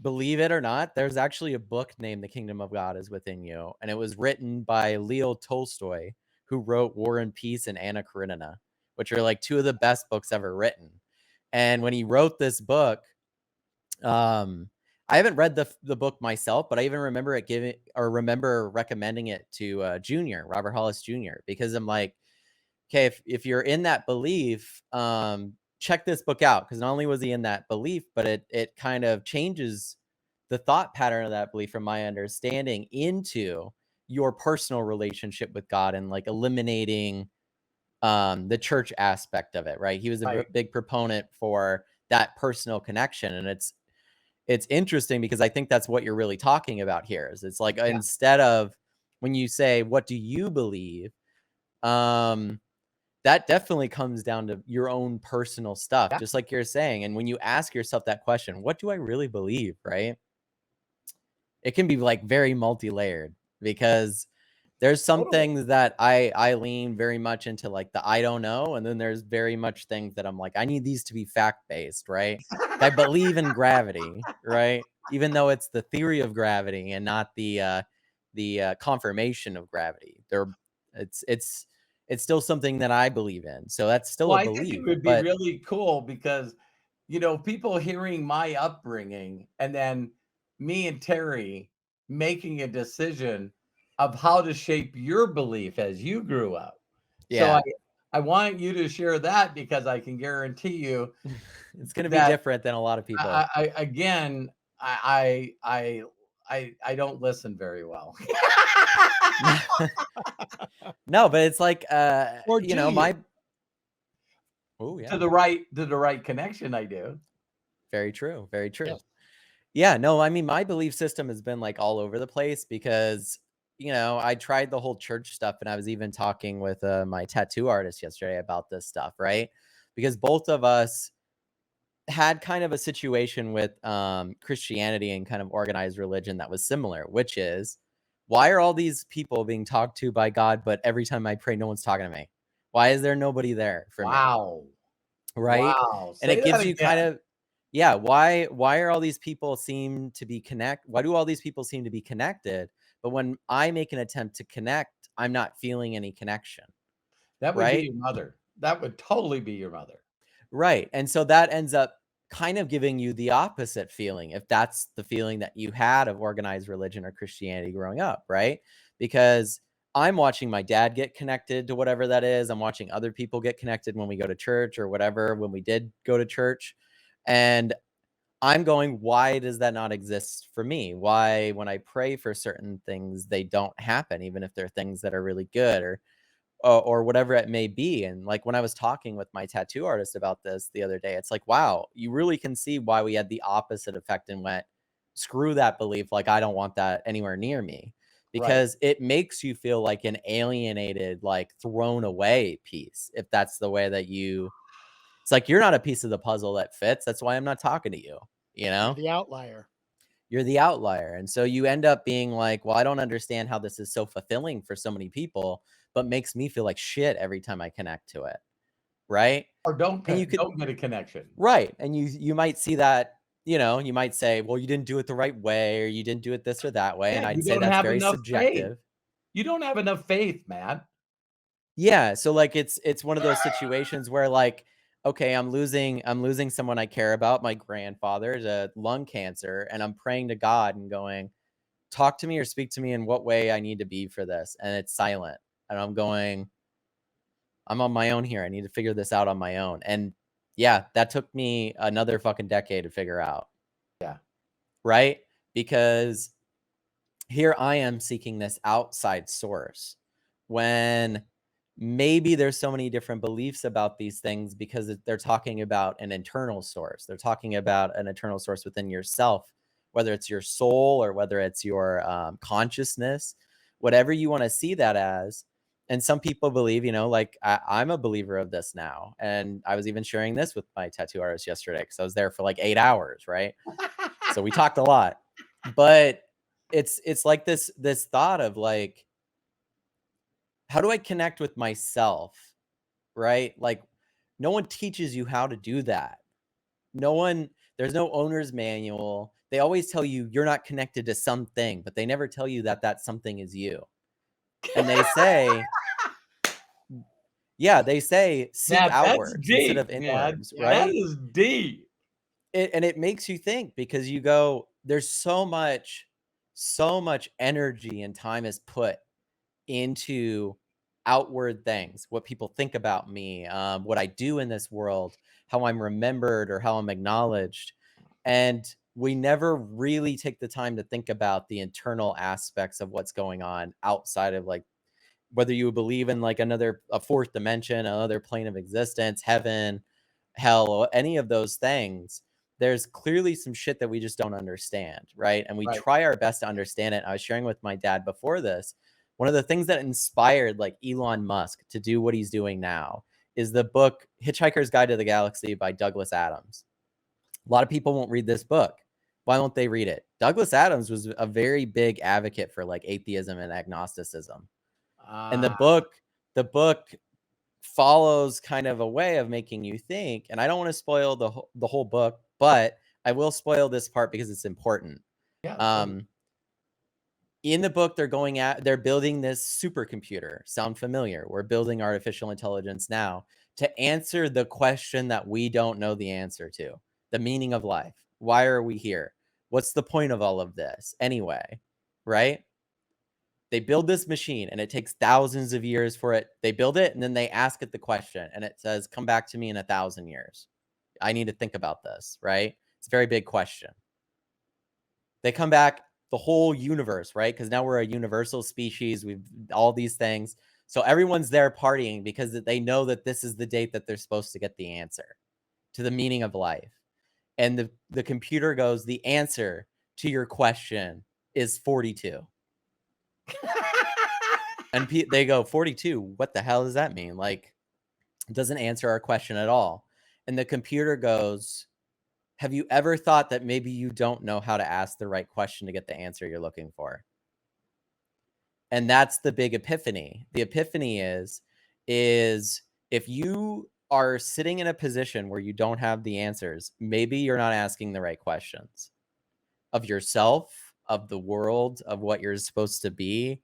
Speaker 3: believe it or not, there's actually a book named The Kingdom of God is Within You, and it was written by Leo Tolstoy, who wrote War and Peace and Anna Karenina, which are like two of the best books ever written. And when he wrote this book, I haven't read the book myself, but I even remember recommending it to Junior, Robert Hollis Jr., because I'm like, okay, if you're in that belief, check this book out, because not only was he in that belief, but it kind of changes the thought pattern of that belief, from my understanding, into your personal relationship with God, and like eliminating the church aspect of it, right? He was a
Speaker 1: Right.
Speaker 3: big proponent for that personal connection, and it's interesting because I think that's what you're really talking about here. Is it's like,
Speaker 1: Yeah.
Speaker 3: instead of, when you say, what do you believe? That definitely comes down to your own personal stuff,
Speaker 1: Yeah.
Speaker 3: just like you're saying. And when you ask yourself that question, what do I really believe, right? It can be like very multi-layered, because there's some
Speaker 1: Totally.
Speaker 3: things that I lean very much into, like the I don't know, and then there's very much things that I'm like, I need these to be fact-based, right? Like, I believe in gravity, right? Even though it's the theory of gravity and not the confirmation of gravity. It's still something that I believe in. So that's still
Speaker 1: Well,
Speaker 3: a
Speaker 1: I think it
Speaker 3: belief,
Speaker 1: would be
Speaker 3: but
Speaker 1: really cool because, people hearing my upbringing and then me and Terry making a decision of how to shape your belief as you grew up. So I
Speaker 3: yeah,
Speaker 1: I want you to share that because I can guarantee you
Speaker 3: it's going to be
Speaker 1: that
Speaker 3: different than a lot of
Speaker 1: I,
Speaker 3: people.
Speaker 1: I I- again I don't listen very well.
Speaker 3: No, but it's like,
Speaker 2: Or do you?
Speaker 3: my oh
Speaker 1: To
Speaker 3: yeah,
Speaker 1: the right connection, I do.
Speaker 3: very true, very true.
Speaker 2: Yes.
Speaker 3: Yeah, no, I mean, my belief system has been like all over the place, because, I tried the whole church stuff, and I was even talking with my tattoo artist yesterday about this stuff, right? Because both of us had kind of a situation with Christianity and kind of organized religion that was similar, which is, why are all these people being talked to by God, but every time I pray, no one's talking to me? Why is there nobody there for me?
Speaker 1: Wow.
Speaker 3: Right?
Speaker 1: Wow.
Speaker 3: And
Speaker 1: Say
Speaker 3: it
Speaker 1: that
Speaker 3: gives you kind
Speaker 1: again.
Speaker 3: of, yeah, why are all these people seem to be why do all these people seem to be connected, but when I make an attempt to connect, I'm not feeling any connection,
Speaker 1: That would be
Speaker 3: right?
Speaker 1: your mother. That would totally be your mother.
Speaker 3: Right. And so that ends up kind of giving you the opposite feeling, if that's the feeling that you had of organized religion or Christianity growing up, right? Because I'm watching my dad get connected to whatever that is. I'm watching other people get connected when we go to church, or whatever, when we did go to church. And I'm going, why does that not exist for me? Why, when I pray for certain things, they don't happen, even if they're things that are really good, or whatever it may be. And like, when I was talking with my tattoo artist about this the other day, it's like, wow, you really can see why we had the opposite effect and went, screw that belief. Like, I don't want that anywhere near me,
Speaker 1: Right.
Speaker 3: because it makes you feel like an alienated, like thrown away piece. If that's the way that it's like, you're not a piece of the puzzle that fits. That's why I'm not talking to you. You
Speaker 2: You're
Speaker 3: know,
Speaker 2: the outlier.
Speaker 3: you're the outlier. And so you end up being like, well, I don't understand how this is so fulfilling for so many people, but makes me feel like shit every time I connect to it. Right.
Speaker 1: Or don't
Speaker 3: And you could,
Speaker 1: don't get a connection.
Speaker 3: right. And you might see that, you might say, well, you didn't do it the right way, or you didn't do it this or that way.
Speaker 1: Yeah,
Speaker 3: And
Speaker 1: you
Speaker 3: I'd say
Speaker 1: don't
Speaker 3: that's
Speaker 1: have
Speaker 3: very
Speaker 1: enough faith.
Speaker 3: subjective.
Speaker 1: You don't have enough faith, man.
Speaker 3: Yeah, so like, it's one of those situations where, like, okay, I'm losing someone I care about, my grandfather, to lung cancer, and I'm praying to God and going, talk to me or speak to me in what way I need to be for this. And it's silent. And I'm going, I'm on my own here. I need to figure this out on my own. And yeah, that took me another fucking decade to figure out,
Speaker 1: Yeah.
Speaker 3: right? Because here I am seeking this outside source, when maybe there's so many different beliefs about these things, because they're talking about an internal source. They're talking about an internal source within yourself, whether it's your soul or whether it's your consciousness, whatever you want to see that as. And some people believe, like, I'm a believer of this now. And I was even sharing this with my tattoo artist yesterday, because I was there for like 8 hours, right? So we talked a lot. But it's like this thought of like, how do I connect with myself, right? Like, no one teaches you how to do that. No one There's no owner's manual. They always tell you you're not connected to something, but they never tell you that that something is you. And they say, yeah, they say seek
Speaker 1: Man, that's
Speaker 3: outwards instead
Speaker 1: deep,
Speaker 3: of
Speaker 1: man.
Speaker 3: inwards,
Speaker 2: Yeah.
Speaker 1: That
Speaker 3: right?
Speaker 1: is deep.
Speaker 3: And it makes you think, because you go, there's so much energy and time is put into outward things, what people think about me, what I do in this world, how I'm remembered or how I'm acknowledged. And we never really take the time to think about the internal aspects of what's going on outside of like whether you believe in like a fourth dimension, another plane of existence, heaven, hell, or any of those things. There's clearly some shit that we just don't understand, right? And we
Speaker 1: Right.
Speaker 3: try our best to understand it. I was sharing with my dad before this. One of the things that inspired like Elon Musk to do what he's doing now is the book Hitchhiker's Guide to the Galaxy by Douglas Adams. A lot of people won't read this book. Why won't they read it? Douglas Adams was a very big advocate for like atheism and agnosticism. And the book follows kind of a way of making you think, and I don't want to spoil the whole book, but I will spoil this part because it's important.
Speaker 1: Yeah.
Speaker 3: In the book, they're building this supercomputer. Sound familiar? We're building artificial intelligence now to answer the question that we don't know the answer to. The meaning of life. Why are we here? What's the point of all of this anyway? Right? They build this machine and it takes thousands of years for it. They build it and then they ask it the question and it says, come back to me in 1,000 years. I need to think about this, right? It's a very big question. They come back, the whole universe, right? Because now we're a universal species. We've all these things. So everyone's there partying because they know that this is the date that they're supposed to get the answer to the meaning of life. And the computer goes, the answer to your question is 42. And they go, 42, what the hell does that mean? Like, it doesn't answer our question at all. And the computer goes, have you ever thought that maybe you don't know how to ask the right question to get the answer you're looking for? And that's the big epiphany. The epiphany is if you are sitting in a position where you don't have the answers, maybe you're not asking the right questions of yourself, of the world, of what you're supposed to be.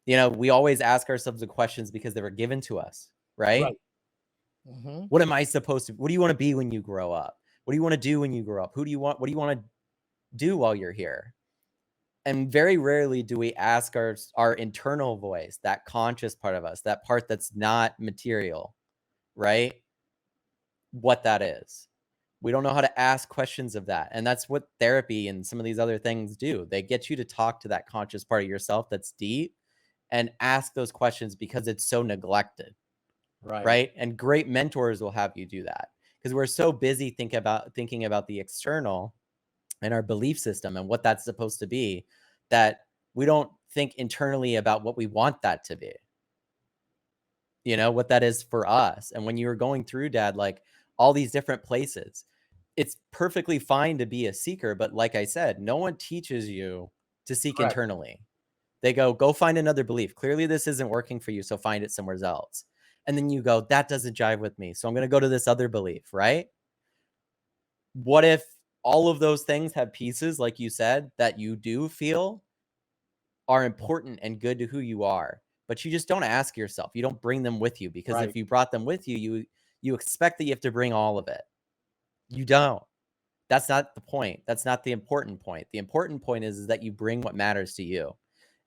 Speaker 3: You know, we always ask ourselves the questions because they were given to us, right?
Speaker 1: Right.
Speaker 2: Mm-hmm.
Speaker 3: What am I supposed to, what do you want to be when you grow up? What do you want to do when you grow up? What do you want to do while you're here? And very rarely do we ask our internal voice, that conscious part of us, that part that's not material, right? What that is. We don't know how to ask questions of that. And that's what therapy and some of these other things do. They get you to talk to that conscious part of yourself that's deep and ask those questions because it's so neglected. Right. And great mentors will have you do that because we're so busy thinking about the external and our belief system and what that's supposed to be that we don't think internally about what we want that to be. You know, what that is for us. And when you were going through, Dad, like all these different places, it's perfectly fine to be a seeker. But like I said, no one teaches you to seek
Speaker 1: Correct.
Speaker 3: internally. They go find another belief. Clearly, this isn't working for you, so find it somewhere else. And then you go, that doesn't jive with me, so I'm going to go to this other belief, right? What if all of those things have pieces, like you said, that you do feel are important and good to who you are, but you just don't ask yourself. You don't bring them with you because if you brought them with you, you expect that you have to bring all of it. You don't. That's not the point. That's not the important point. The important point is that you bring what matters to you.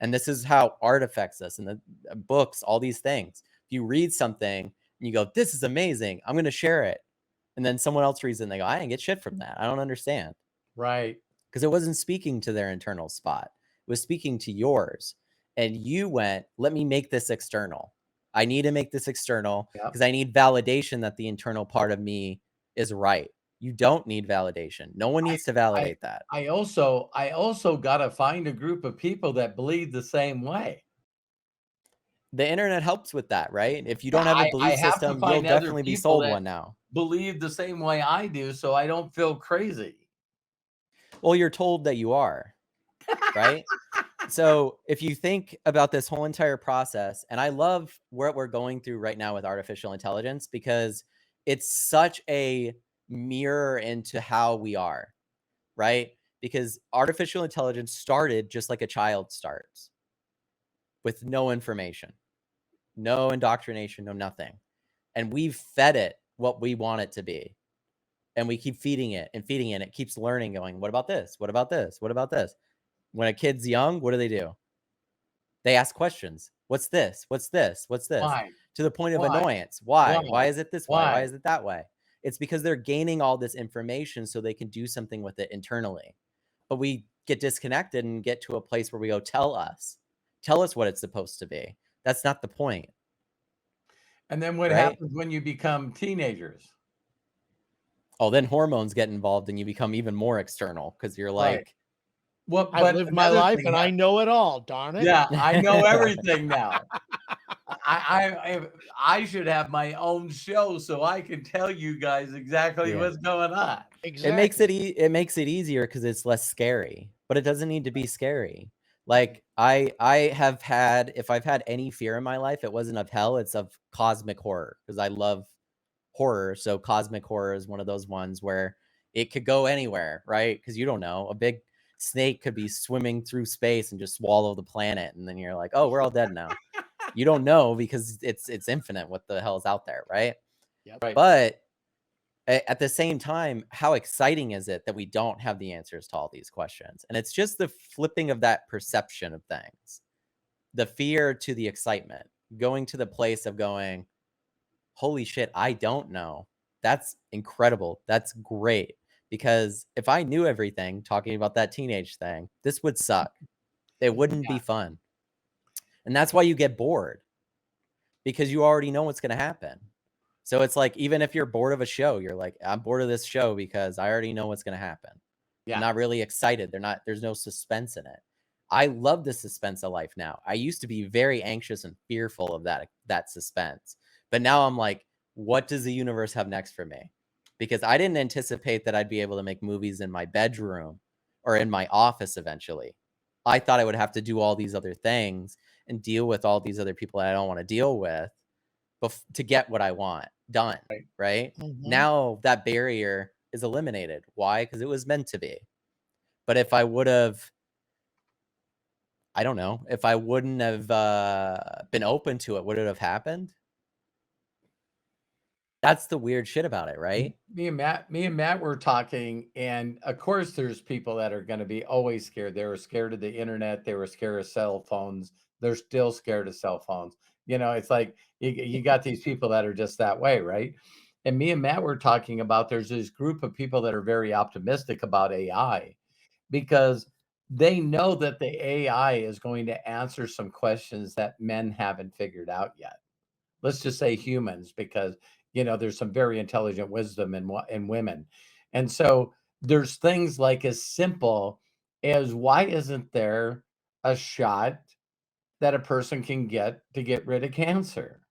Speaker 3: And this is how art affects us, and the books, all these things. If you read something and you go, this is amazing, I'm going to share it. And then someone else reads it and they go, I didn't get shit from that. I don't understand.
Speaker 1: Right.
Speaker 3: Because it wasn't speaking to their internal spot. It was speaking to yours. And you went, let me make this external. I need to make this external because I need validation that the internal part of me is right. You don't need validation. No one needs to validate that.
Speaker 1: I also got to find a group of people that believe the same way.
Speaker 3: The internet helps with that, right? If you don't have a
Speaker 1: I
Speaker 3: belief
Speaker 1: have to
Speaker 3: system,
Speaker 1: find
Speaker 3: you'll
Speaker 1: other
Speaker 3: definitely be
Speaker 1: people
Speaker 3: sold
Speaker 1: that
Speaker 3: one now.
Speaker 1: believe the same way I do, so I don't feel crazy.
Speaker 3: Well, you're told that you are, right? So if you think about this whole entire process, and I love what we're going through right now with artificial intelligence because it's such a mirror into how we are, right? Because artificial intelligence started just like a child starts with no information, no indoctrination, no nothing. And we've fed it what we want it to be. And we keep feeding it and feeding it. It keeps learning, going, what about this? What about this? What about this? When a kid's young, what do? They ask questions. What's this? What's this? What's this?
Speaker 1: Why?
Speaker 3: To the point of
Speaker 1: Why?
Speaker 3: annoyance. Why?
Speaker 1: Why?
Speaker 3: Why is it this way? Why
Speaker 1: Why?
Speaker 3: is it that way? It's because they're gaining all this information so they can do something with it internally. But we get disconnected and get to a place where we go, tell us what it's supposed to be. That's not the point,
Speaker 1: And then what
Speaker 3: right?
Speaker 1: happens when you become teenagers?
Speaker 3: Oh, then hormones get involved and you become even more external because you're
Speaker 1: Right.
Speaker 3: like,
Speaker 1: Well,
Speaker 2: I
Speaker 1: but
Speaker 2: live my
Speaker 1: another
Speaker 2: life
Speaker 1: thing
Speaker 2: and I know it all, darn it.
Speaker 1: yeah, I know everything now. I should have my own show so I can tell you guys exactly
Speaker 3: yeah.
Speaker 1: what's going on.
Speaker 2: Exactly.
Speaker 3: It makes it easier because it's less scary, but it doesn't need to be scary. Like I have had, if I've had any fear in my life, it wasn't of hell, it's of cosmic horror because I love horror. So cosmic horror is one of those ones where it could go anywhere, right? Because you don't know. A big snake could be swimming through space and just swallow the planet, and then you're like, oh, we're all dead now. You don't know because it's infinite what the hell's out there, right?
Speaker 2: Yep.
Speaker 1: Right.
Speaker 3: But at the same time, how exciting is it that we don't have the answers to all these questions? And it's just the flipping of that perception of things, the fear to the excitement, going to the place of going, holy shit, I don't know. That's incredible. That's great. Because if I knew everything, talking about that teenage thing, this would suck. It wouldn't be fun. And that's why you get bored, because you already know what's going to happen. So it's like, even if you're bored of a show, you're like, I'm bored of this show because I already know what's going to happen.
Speaker 1: Yeah.
Speaker 3: I'm not really excited. There's no suspense in it. I love the suspense of life now. I used to be very anxious and fearful of that suspense. But now I'm like, what does the universe have next for me? Because I didn't anticipate that I'd be able to make movies in my bedroom or in my office eventually. I thought I would have to do all these other things and deal with all these other people that I don't want to deal with to get what I want done, right? Now that barrier is eliminated. Why? Because it was meant to be. But if I would have, I don't know, if I wouldn't have been open to it, would it have happened? That's the weird shit about it, right?
Speaker 1: Me and Matt were talking, and of course, there's people that are going to be always scared. They were scared of the internet. They were scared of cell phones. They're still scared of cell phones. It's like you got these people that are just that way, right? And me and Matt were talking about there's this group of people that are very optimistic about AI because they know that the AI is going to answer some questions that men haven't figured out yet. Let's just say humans, because there's some very intelligent wisdom in women. And so there's things like as simple as, why isn't there a shot that a person can get to get rid of cancer?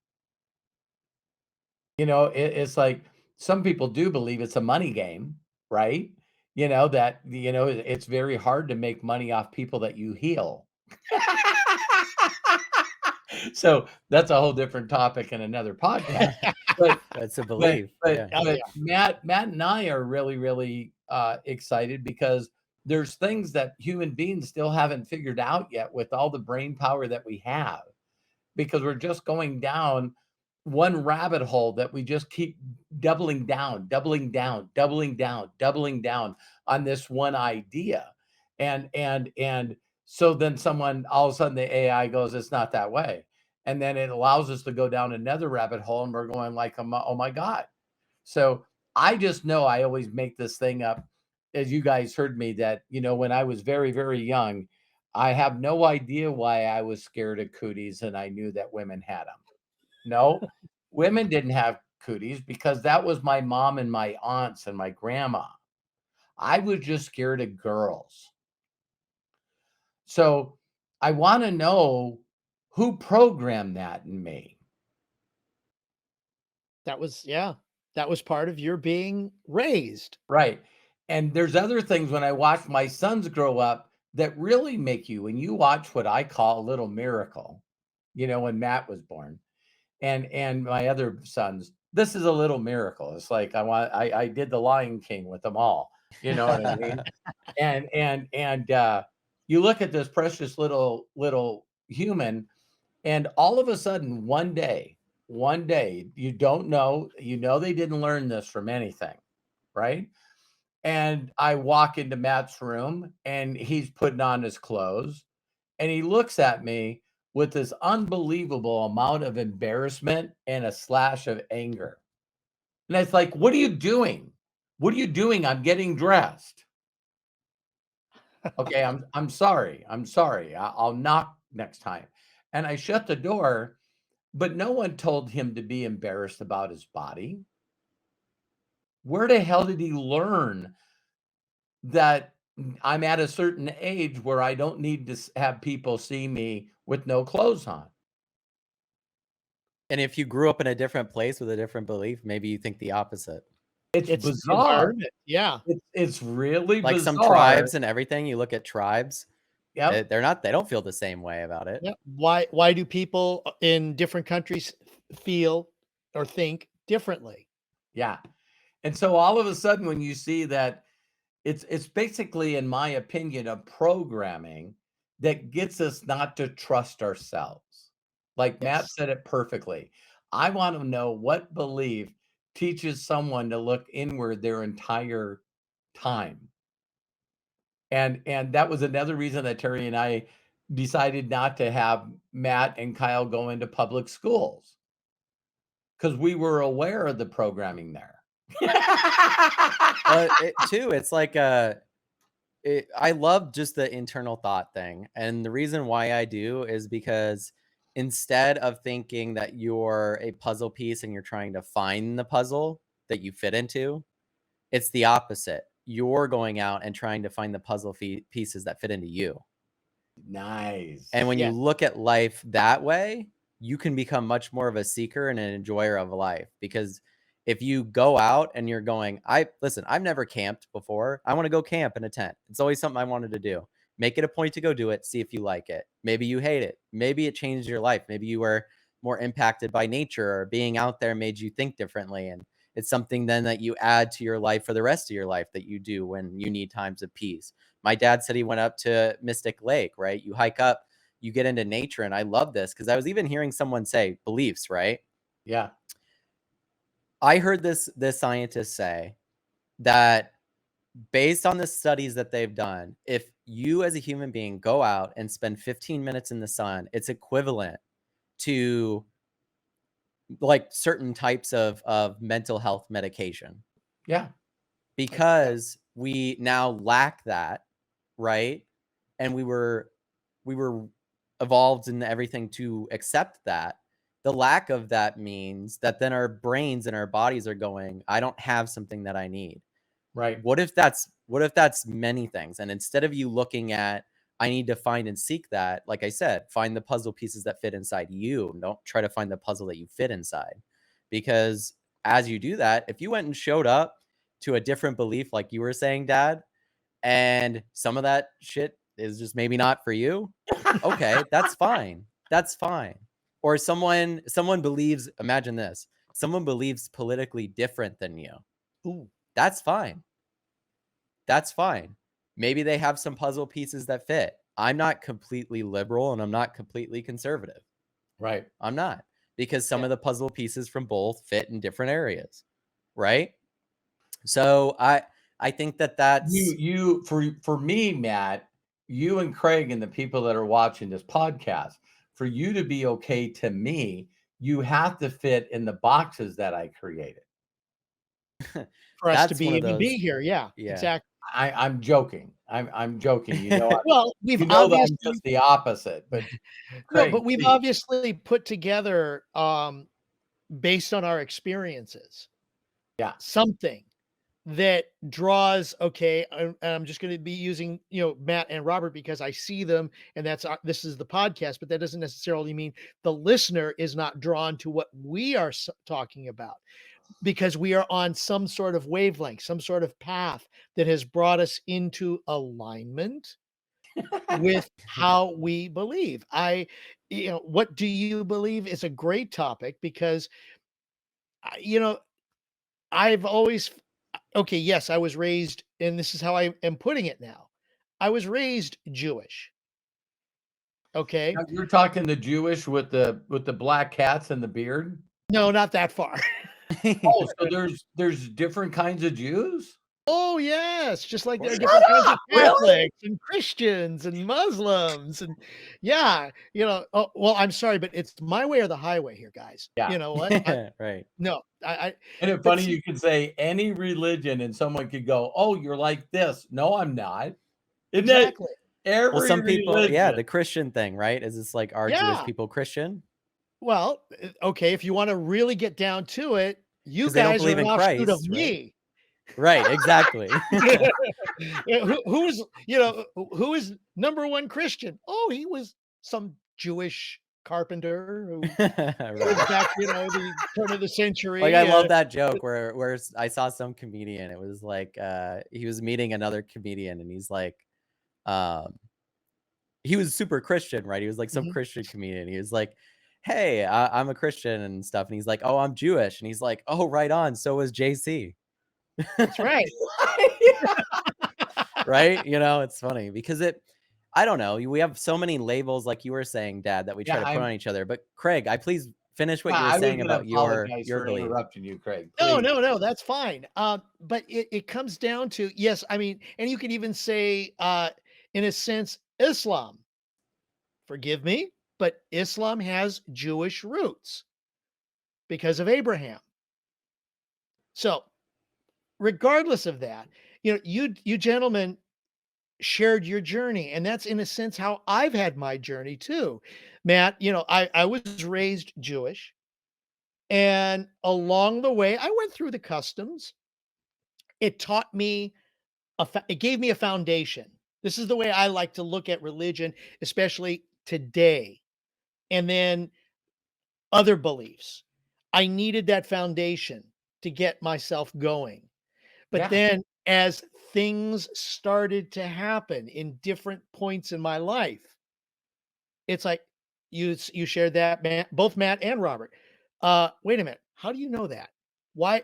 Speaker 1: It's like, some people do believe it's a money game, right? It's very hard to make money off people that you heal. So that's a whole different topic in another podcast. But
Speaker 3: That's a
Speaker 1: but
Speaker 3: belief.
Speaker 1: but
Speaker 3: Yeah.
Speaker 1: but Matt and I are really, really excited because there's things that human beings still haven't figured out yet with all the brain power that we have, because we're just going down one rabbit hole that we just keep doubling down, doubling down, doubling down, doubling down on this one idea. And so then someone, all of a sudden the AI goes, it's not that way. And then it allows us to go down another rabbit hole, and we're going like, oh my God. So I just know I always make this thing up, as you guys heard me, that, when I was very, very young, I have no idea why I was scared of cooties, and I knew that women had them. No, women didn't have cooties because that was my mom and my aunts and my grandma. I was just scared of girls. So I want to know who programmed that in me.
Speaker 2: That was part of your being raised.
Speaker 1: Right. And there's other things when I watch my sons grow up that really make you, when you watch what I call a little miracle, when Matt was born, and my other sons, this is a little miracle. It's like I did the Lion King with them all. You know what I mean? And you look at this precious little human, and all of a sudden, one day, you don't know, they didn't learn this from anything, right? And I walk into Matt's room, and he's putting on his clothes, and he looks at me with this unbelievable amount of embarrassment and a slash of anger. And it's like, what are you doing? What are you doing? I'm getting dressed. Okay, I'm sorry. I'm sorry. I'll knock next time. And I shut the door, but no one told him to be embarrassed about his body. Where the hell did he learn that I'm at a certain age where I don't need to have people see me with no clothes on?
Speaker 3: And if you grew up in a different place with a different belief, maybe you think the opposite.
Speaker 1: It's
Speaker 2: It's the
Speaker 1: bizarre.
Speaker 2: environment. Yeah.
Speaker 1: It's really
Speaker 3: Like some
Speaker 1: bizarre.
Speaker 3: tribes and everything, you look at tribes,
Speaker 1: Yep.
Speaker 3: they don't feel the same way about it.
Speaker 2: Yeah. Why do people in different countries feel or think differently?
Speaker 1: Yeah. And so all of a sudden when you see that it's basically, in my opinion, a programming that gets us not to trust ourselves. Like Matt
Speaker 2: Yes.
Speaker 1: said it perfectly. I want to know what belief teaches someone to look inward their entire time. And that was another reason that Terry and I decided not to have Matt and Kyle go into public schools, because we were aware of the programming there.
Speaker 3: But it's like I love just the internal thought thing. And the reason why I do is because instead of thinking that you're a puzzle piece and you're trying to find the puzzle that you fit into, it's the opposite. You're going out and trying to find the puzzle pieces that fit into you.
Speaker 1: Nice.
Speaker 3: And when you
Speaker 2: Yeah.
Speaker 3: look at life that way, you can become much more of a seeker and an enjoyer of life. Because if you go out and you're going, I've never camped before. I want to go camp in a tent. It's always something I wanted to do. Make it a point to go do it. See if you like it. Maybe you hate it. Maybe it changed your life. Maybe you were more impacted by nature, or being out there made you think differently. And it's something then that you add to your life for the rest of your life that you do when you need times of peace. My dad said he went up to Mystic Lake, right? You hike up, you get into nature. And I love this because I was even hearing someone say beliefs, right?
Speaker 1: Yeah.
Speaker 3: I heard this scientist say that based on the studies that they've done, if you as a human being go out and spend 15 minutes in the sun, it's equivalent to like certain types of mental health medication,
Speaker 1: Yeah.
Speaker 3: because we now lack that, right? And we were evolved in everything to accept that. The lack of that means that then our brains and our bodies are going, I don't have something that I need.
Speaker 1: Right.
Speaker 3: What if that's many things? And instead of you looking at, I need to find and seek that, like I said, find the puzzle pieces that fit inside you. Don't try to find the puzzle that you fit inside. Because as you do that, if you went and showed up to a different belief, like you were saying, Dad, and some of that shit is just maybe not for you, okay, that's fine. That's fine. Or someone believes, imagine this, someone believes politically different than you.
Speaker 2: Ooh.
Speaker 3: That's fine. That's fine. Maybe they have some puzzle pieces that fit. I'm not completely liberal and I'm not completely conservative.
Speaker 1: Right.
Speaker 3: I'm not, because some
Speaker 1: Yeah.
Speaker 3: of the puzzle pieces from both fit in different areas, right? So I think that that's
Speaker 1: You for me, Matt, you and Craig and the people that are watching this podcast, for you to be okay to me, you have to fit in the boxes that I created.
Speaker 2: For us to
Speaker 3: that's
Speaker 2: be
Speaker 3: one of
Speaker 2: even
Speaker 3: those.
Speaker 2: be here. Yeah,
Speaker 3: Yeah.
Speaker 2: exactly.
Speaker 1: I'm joking. I'm joking.
Speaker 2: Well, we've
Speaker 1: You know that I'm
Speaker 2: obviously
Speaker 1: just the opposite, but
Speaker 2: no,
Speaker 1: Craig,
Speaker 2: but we've
Speaker 1: please.
Speaker 2: obviously put together, based on our experiences,
Speaker 1: Yeah.
Speaker 2: something that draws, okay, and I'm just going to be using, Matt and Robert because I see them and this is the podcast, but that doesn't necessarily mean the listener is not drawn to what we are talking about, because we are on some sort of wavelength, some sort of path that has brought us into alignment with how we believe. What do you believe is a great topic because, I- you know, I've always, okay, yes, I was raised, and this is how I am putting it now. I was raised Jewish. Okay.
Speaker 1: Now you're talking the Jewish with the black cats and the beard?
Speaker 2: No, not that far.
Speaker 1: Oh, so there's different kinds of Jews?
Speaker 2: Oh, yes, just like there are
Speaker 3: Shut
Speaker 2: different kinds of
Speaker 1: Really?
Speaker 2: Catholics and Christians and Muslims and yeah, oh, well, I'm sorry, but it's my way or the highway here, guys.
Speaker 1: Yeah.
Speaker 2: You know what?
Speaker 3: Right.
Speaker 2: No,
Speaker 1: Isn't it
Speaker 2: but
Speaker 1: funny
Speaker 2: see
Speaker 1: you could say any religion and someone could go, "Oh, you're like this." No, I'm not. Isn't it
Speaker 2: exactly.
Speaker 3: Well,
Speaker 1: every
Speaker 3: some people, yeah,
Speaker 1: religion?
Speaker 3: the Christian thing, right? Is it's like, are Jewish
Speaker 2: Yeah.
Speaker 3: people Christian?
Speaker 2: Well, okay, if you wanna really get down to it, you
Speaker 3: Because they don't
Speaker 2: guys are
Speaker 3: believe
Speaker 2: an
Speaker 3: in
Speaker 2: offshoot of
Speaker 3: Christ, right?
Speaker 2: me.
Speaker 3: Right, exactly.
Speaker 2: Yeah, who's who is number one Christian? Oh, he was some Jewish carpenter who lived
Speaker 3: Right.
Speaker 2: back, the turn of the
Speaker 3: Like, I
Speaker 2: century.
Speaker 3: love that joke where I saw some comedian, it was like, he was meeting another comedian, and he's like, um he was super Christian, right? He was like some
Speaker 2: Mhm,
Speaker 3: Christian comedian. He was like, "Hey, I'm a Christian and stuff," and he's like, "Oh, I'm Jewish," and he's like, "Oh, right on, so is JC."
Speaker 2: that's right.
Speaker 3: Right? It's funny because I don't know, we have so many labels, like you were saying, Dad, that we try
Speaker 1: Yeah,
Speaker 3: to put on each other, but Craig, I please finish what you were
Speaker 1: I was
Speaker 3: saying
Speaker 1: gonna
Speaker 3: about your
Speaker 1: apologize
Speaker 3: your
Speaker 1: for
Speaker 3: belief.
Speaker 1: interrupting you, Craig,
Speaker 2: No,
Speaker 1: please.
Speaker 2: no, no, that's fine. But it comes down to yes, I mean, and you could even say, in a sense, Islam. Forgive me, but Islam has Jewish roots because of Abraham. So, regardless of that, you gentlemen shared your journey, and that's in a sense how I've had my journey too. Matt, I was raised Jewish, and along the way, I went through the customs. It taught me it gave me a foundation. This is the way I like to look at religion, especially today. And then other beliefs. I needed that foundation to get myself going. But
Speaker 1: Yeah,
Speaker 2: then as things started to happen in different points in my life, it's like you shared that, Matt, both Matt and Robert. Wait a minute. How do you know that? Why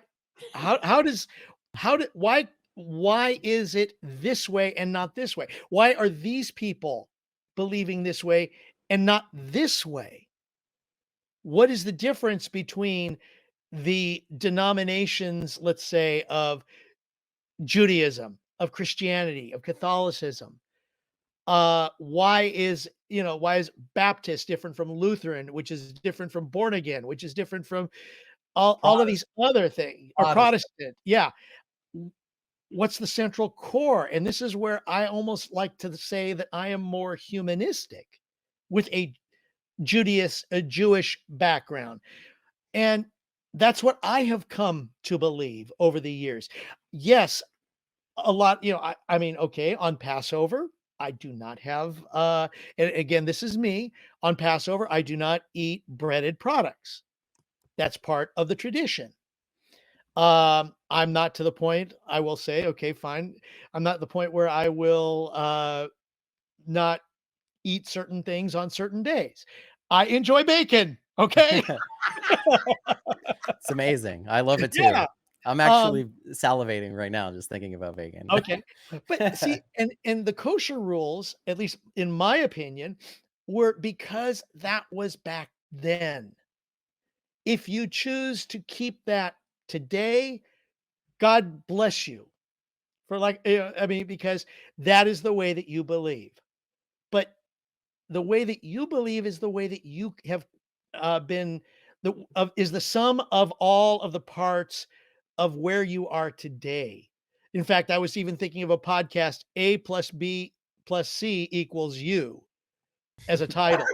Speaker 2: how does how did why is it this way and not this way? Why are these people believing this way and not this way? What is the difference between the denominations, let's say, of Judaism, of Christianity, of Catholicism? Why is Baptist different from Lutheran, which is different from born again, which is different from all of
Speaker 1: Protestant,
Speaker 2: these other things, or
Speaker 1: Protestant.
Speaker 2: Protestant? Yeah. What's the central core? And this is where I almost like to say that I am more humanistic with a Jewish background. And that's what I have come to believe over the years. Yes, a lot, I mean, okay, on Passover, I do not have, and again, this is me. On Passover, I do not eat breaded products. That's part of the tradition. I'm not to the point, I will say, okay, fine. I'm not at the point where I will not eat certain things on certain days. I enjoy bacon. Okay.
Speaker 3: It's amazing. I love it
Speaker 2: Yeah.
Speaker 3: too. I'm
Speaker 2: Um,
Speaker 3: actually salivating right now just thinking about bacon.
Speaker 2: Okay. But see, and the kosher rules, at least in my opinion, were because that was back then. If you choose to keep that today, God bless you for I mean, because that is the way that you believe. But the way that you believe is the way that you have been is the sum of all of the parts of where you are today. In fact, I was even thinking of a podcast, A plus B plus C equals you, as a title,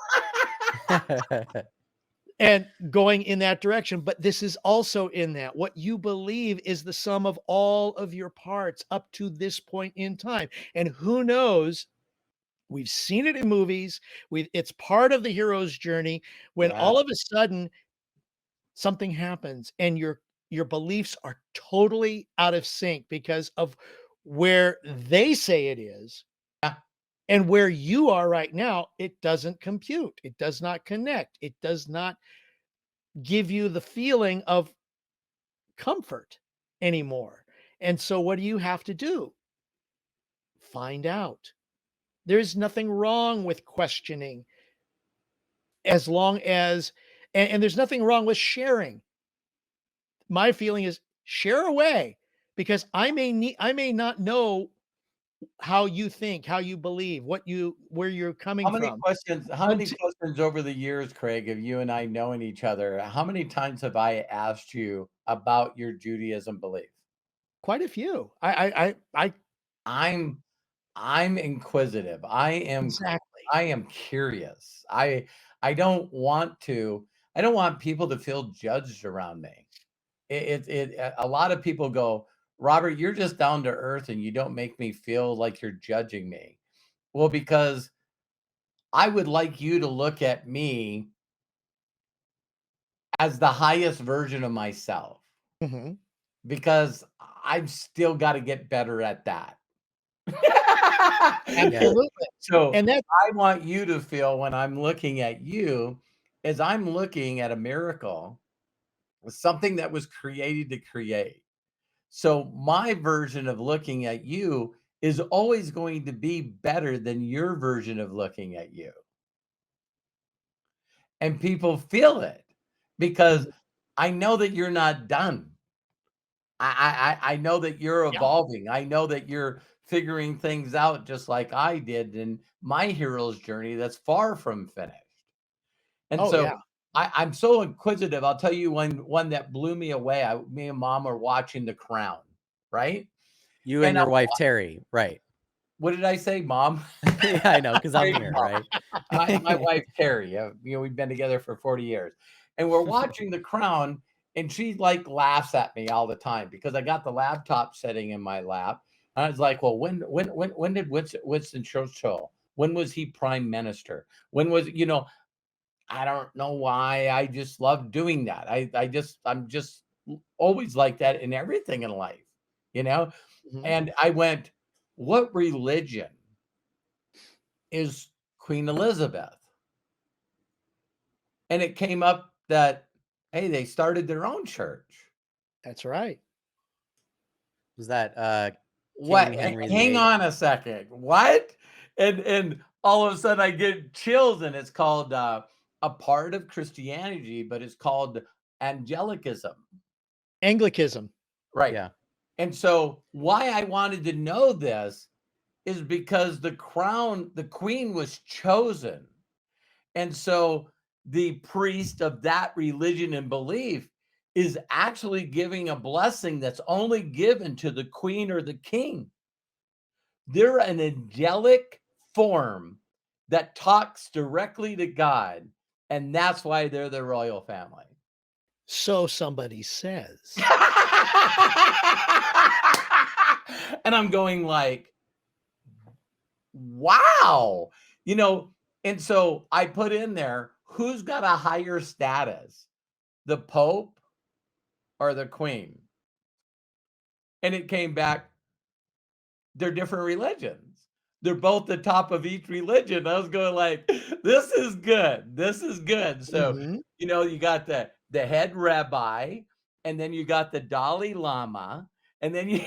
Speaker 2: and going in that direction. But this is also in that what you believe is the sum of all of your parts up to this point in time. And who knows, we've seen it in movies. It's part of the hero's journey when
Speaker 1: Yeah,
Speaker 2: all of a sudden something happens and your beliefs are totally out of sync because of where they say it is
Speaker 1: yeah,
Speaker 2: and where you are right now. It doesn't compute. It does not connect. It does not give you the feeling of comfort anymore. And so what do you have to do? Find out. There's nothing wrong with questioning as long as and there's nothing wrong with sharing. My feeling is share away because I may not know how you think, how you believe, where you're coming from.
Speaker 1: How many
Speaker 2: Unt
Speaker 1: questions over the years, Craig, of you and I knowing each other, how many times have I asked you about your Judaism belief?
Speaker 2: Quite a few. I
Speaker 1: I'm I'm inquisitive.
Speaker 2: exactly.
Speaker 1: I am curious. I don't want to I don't want people to feel judged around me. A lot of people go, "Robert, you're just down to earth and you don't make me feel like you're judging me." Well, because I would like you to look at me as the highest version of myself
Speaker 2: Mhm.
Speaker 1: because I've still got to get better at that.
Speaker 3: Yeah.
Speaker 2: Absolutely.
Speaker 1: So
Speaker 2: And that
Speaker 1: I want you to feel when I'm looking at you, as I'm looking at a miracle, something that was created to create. So my version of looking at you is always going to be better than your version of looking at you. And people feel it because
Speaker 2: Mhm.
Speaker 1: I know that you're not done. I know that you're
Speaker 2: Yeah.
Speaker 1: evolving. I know that you're figuring things out just like I did in my hero's journey that's far from finished. And
Speaker 2: Oh,
Speaker 1: so
Speaker 2: yeah.
Speaker 1: I'm so inquisitive. I'll tell you one that blew me away. Me and mom are watching The Crown, right?
Speaker 3: You and
Speaker 1: And
Speaker 3: your wife, Terry. Right.
Speaker 1: what did I say, mom?
Speaker 3: Yeah, I know, because I'm
Speaker 1: Craig,
Speaker 3: here,
Speaker 1: mom.
Speaker 3: right?
Speaker 1: My wife Terry. We've been together for 40 years, and we're watching The Crown, and she like laughs at me all the time because I got the laptop sitting in my lap, and I was like, "Well, when did Winston Churchill? When was he prime minister? When was I don't know why. I just love doing that. I'm just always like that in everything in life, you know."
Speaker 2: Mhm.
Speaker 1: And I went, "What religion is Queen Elizabeth?" And it came up that, hey, they started their own church.
Speaker 2: That's right.
Speaker 3: Was that
Speaker 1: What?
Speaker 3: King Henry
Speaker 1: Hang
Speaker 3: VIII?
Speaker 1: on a second. What? And all of a sudden I get chills, and it's called a part of Christianity, but it's called Angelicism.
Speaker 2: Anglicanism.
Speaker 1: Right.
Speaker 3: Yeah.
Speaker 1: And so why I wanted to know this is because the queen was chosen. And so the priest of that religion and belief is actually giving a blessing that's only given to the queen or the king. They're an angelic form that talks directly to God, and that's why they're the royal family.
Speaker 2: So somebody says.
Speaker 1: And I'm going like, wow. You know, and so I put in there, who's got a higher status, the Pope or the Queen? And it came back, they're different religions. They're both the top of each religion. I was going like, this is good. This is good. So,
Speaker 2: Mhm.
Speaker 1: you got the head rabbi, and then you got the Dalai Lama, and then you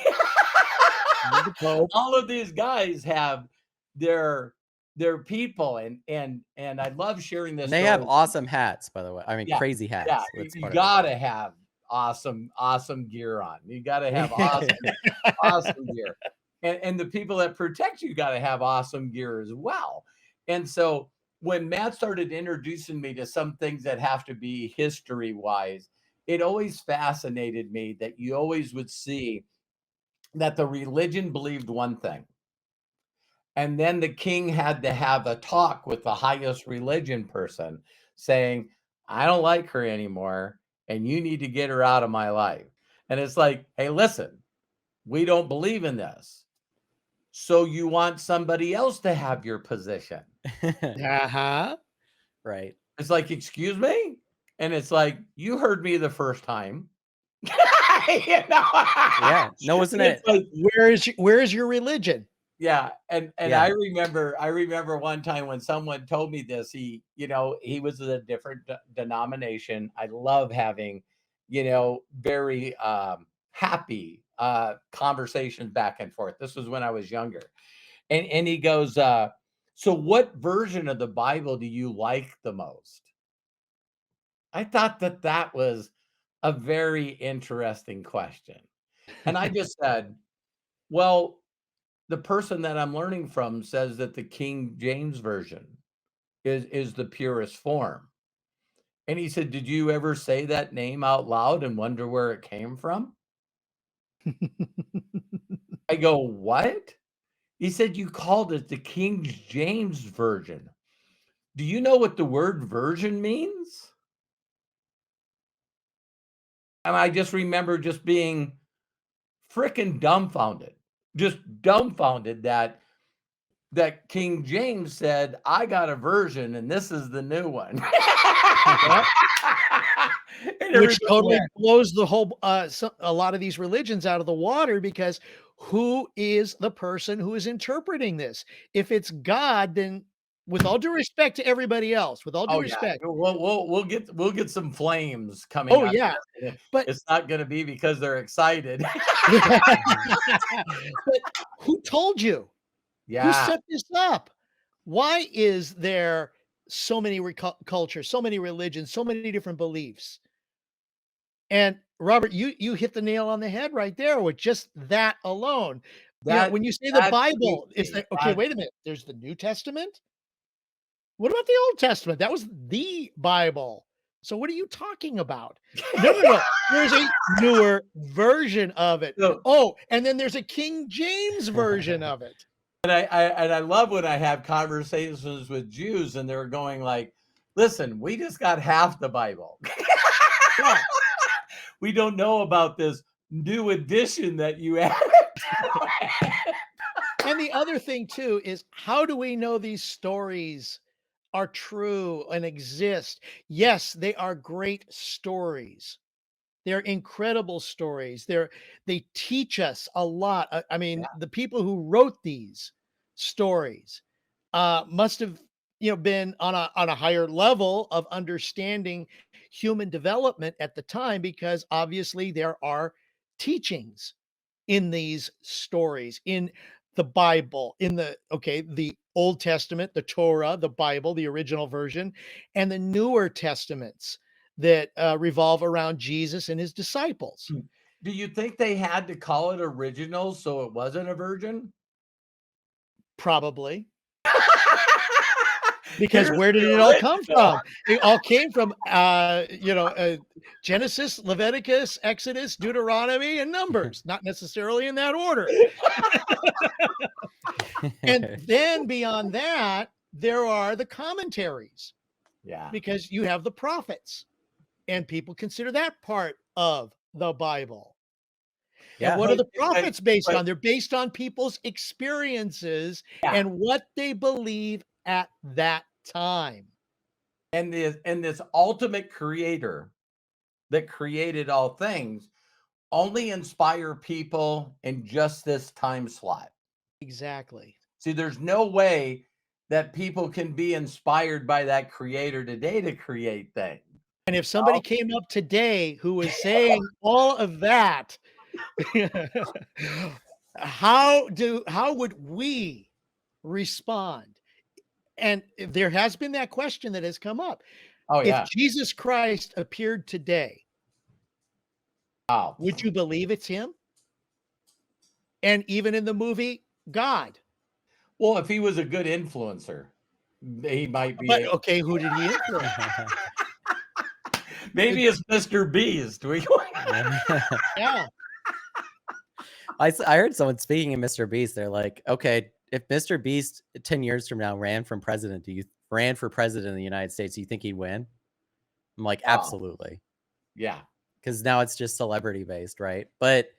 Speaker 2: And the Pope.
Speaker 1: all of these guys have their people, and I love sharing
Speaker 3: And
Speaker 1: this
Speaker 3: they have
Speaker 1: story.
Speaker 3: awesome hats, by the way. I mean,
Speaker 1: Yeah,
Speaker 3: crazy
Speaker 1: yeah,
Speaker 3: hats. That's
Speaker 1: you
Speaker 3: part of it.
Speaker 1: gotta have awesome gear on. You gotta have awesome gear. And the people that protect you gotta have awesome gear as well. And so when Matt started introducing me to some things that have to be history-wise, it always fascinated me that you always would see that the religion believed one thing. And then the king had to have a talk with the highest religion person saying, I don't like her anymore, and you need to get her out of my life. And it's like, hey, listen, we don't believe in this. So you want somebody else to have your position.
Speaker 2: Uh-huh.
Speaker 3: Right.
Speaker 1: It's like, excuse me? And it's like, you heard me the first time. you know?
Speaker 3: Yeah. No, wasn't
Speaker 1: It's
Speaker 3: it?
Speaker 1: like,
Speaker 2: Where is your religion?
Speaker 1: yeah, and
Speaker 3: Yeah.
Speaker 1: I remember one time when someone told me this. He was a different denomination. I love having, very happy conversations back and forth. This was when I was younger, and he goes, "So what version of the Bible do you like the most?" I thought that was a very interesting question. And I just said, well, the person that I'm learning from says that the King James Version is the purest form. And he said, "Did you ever say that name out loud and wonder where it came from?" I go, "What?" He said, "You called it the King James Version. Do you know what the word version means?" And I just remember just being freaking dumbfounded, just dumbfounded that King James said, "I got a version and this is the new one."
Speaker 2: Yep.
Speaker 1: And
Speaker 2: Which
Speaker 1: everybody
Speaker 2: totally
Speaker 1: went,
Speaker 2: blows the whole a lot of these religions out of the water, because who is the person who is interpreting this? If it's God, then with all due respect to everybody else, with all due
Speaker 1: "Oh yeah,
Speaker 2: respect.
Speaker 1: we'll get some flames coming
Speaker 2: Oh
Speaker 1: out of
Speaker 2: yeah,
Speaker 1: this, and
Speaker 2: but
Speaker 1: it's not gonna be because they're excited."
Speaker 2: but who told you? Who
Speaker 1: Yeah,
Speaker 2: set this up? Why is there so many cultures, so many religions, so many different beliefs? And Robert, you hit the nail on the head right there with just that alone. You know,
Speaker 1: that
Speaker 2: when you say the
Speaker 1: that freaked
Speaker 2: Bible, is
Speaker 1: me.
Speaker 2: that okay? Wait a minute. There's the New Testament. What about the Old Testament? That was the Bible. So what are you talking about? No, no, no. There's a newer version of it.
Speaker 1: So
Speaker 2: Oh, and then there's a King James version of it.
Speaker 1: and I love when I have conversations with Jews and they're going like, "Listen, we just got half the Bible.
Speaker 2: Yeah.
Speaker 1: We don't know about this new edition that you added to it."
Speaker 2: And the other thing too is, how do we know these stories are true and exist? Yes, they are great stories. They're incredible stories. They teach us a lot. I mean,
Speaker 1: Yeah,
Speaker 2: the people who wrote these stories must have, been on a higher level of understanding human development at the time, because obviously there are teachings in these stories, in the Bible, in the Old Testament, the Torah, the Bible, the original version, and the newer testaments that revolve around Jesus and his disciples.
Speaker 1: do you think they had to call it original so it wasn't a virgin?
Speaker 2: Probably. Because
Speaker 1: Here's
Speaker 2: where did
Speaker 1: the
Speaker 2: it all come
Speaker 1: original.
Speaker 2: from? It all came from, Genesis, Leviticus, Exodus, Deuteronomy, and Numbers, not necessarily in that order. And then beyond that, there are the commentaries,
Speaker 1: Yeah,
Speaker 2: because you have the prophets, and people consider that part of the Bible. And
Speaker 3: Yeah.
Speaker 2: what are
Speaker 1: but
Speaker 2: the prophets based
Speaker 1: but
Speaker 2: on? They're based on people's experiences
Speaker 1: yeah,
Speaker 2: and what they believe at that time.
Speaker 1: and this ultimate creator that created all things only inspire people in just this time slot.
Speaker 2: Exactly.
Speaker 1: See, there's no way that people can be inspired by that creator today to create things.
Speaker 2: And if somebody came up today who was saying all of that, how would we respond? And there has been that question that has come up.
Speaker 1: Oh
Speaker 2: If
Speaker 1: yeah.
Speaker 2: Jesus Christ appeared today,
Speaker 1: Wow.
Speaker 2: would you believe it's him? And even in the movie God.
Speaker 1: Well, if he was a good influencer, he might be
Speaker 2: But
Speaker 1: able.
Speaker 2: okay, who did he influence?
Speaker 1: Maybe it's Mr. Beast.
Speaker 2: Yeah.
Speaker 3: I heard someone speaking of Mr. Beast. They're like, okay, if Mr. Beast 10 years from now ran for president of the United States, do you think he'd win? I'm like,
Speaker 1: Wow.
Speaker 3: absolutely.
Speaker 1: Yeah.
Speaker 3: Because now it's just celebrity based, right? But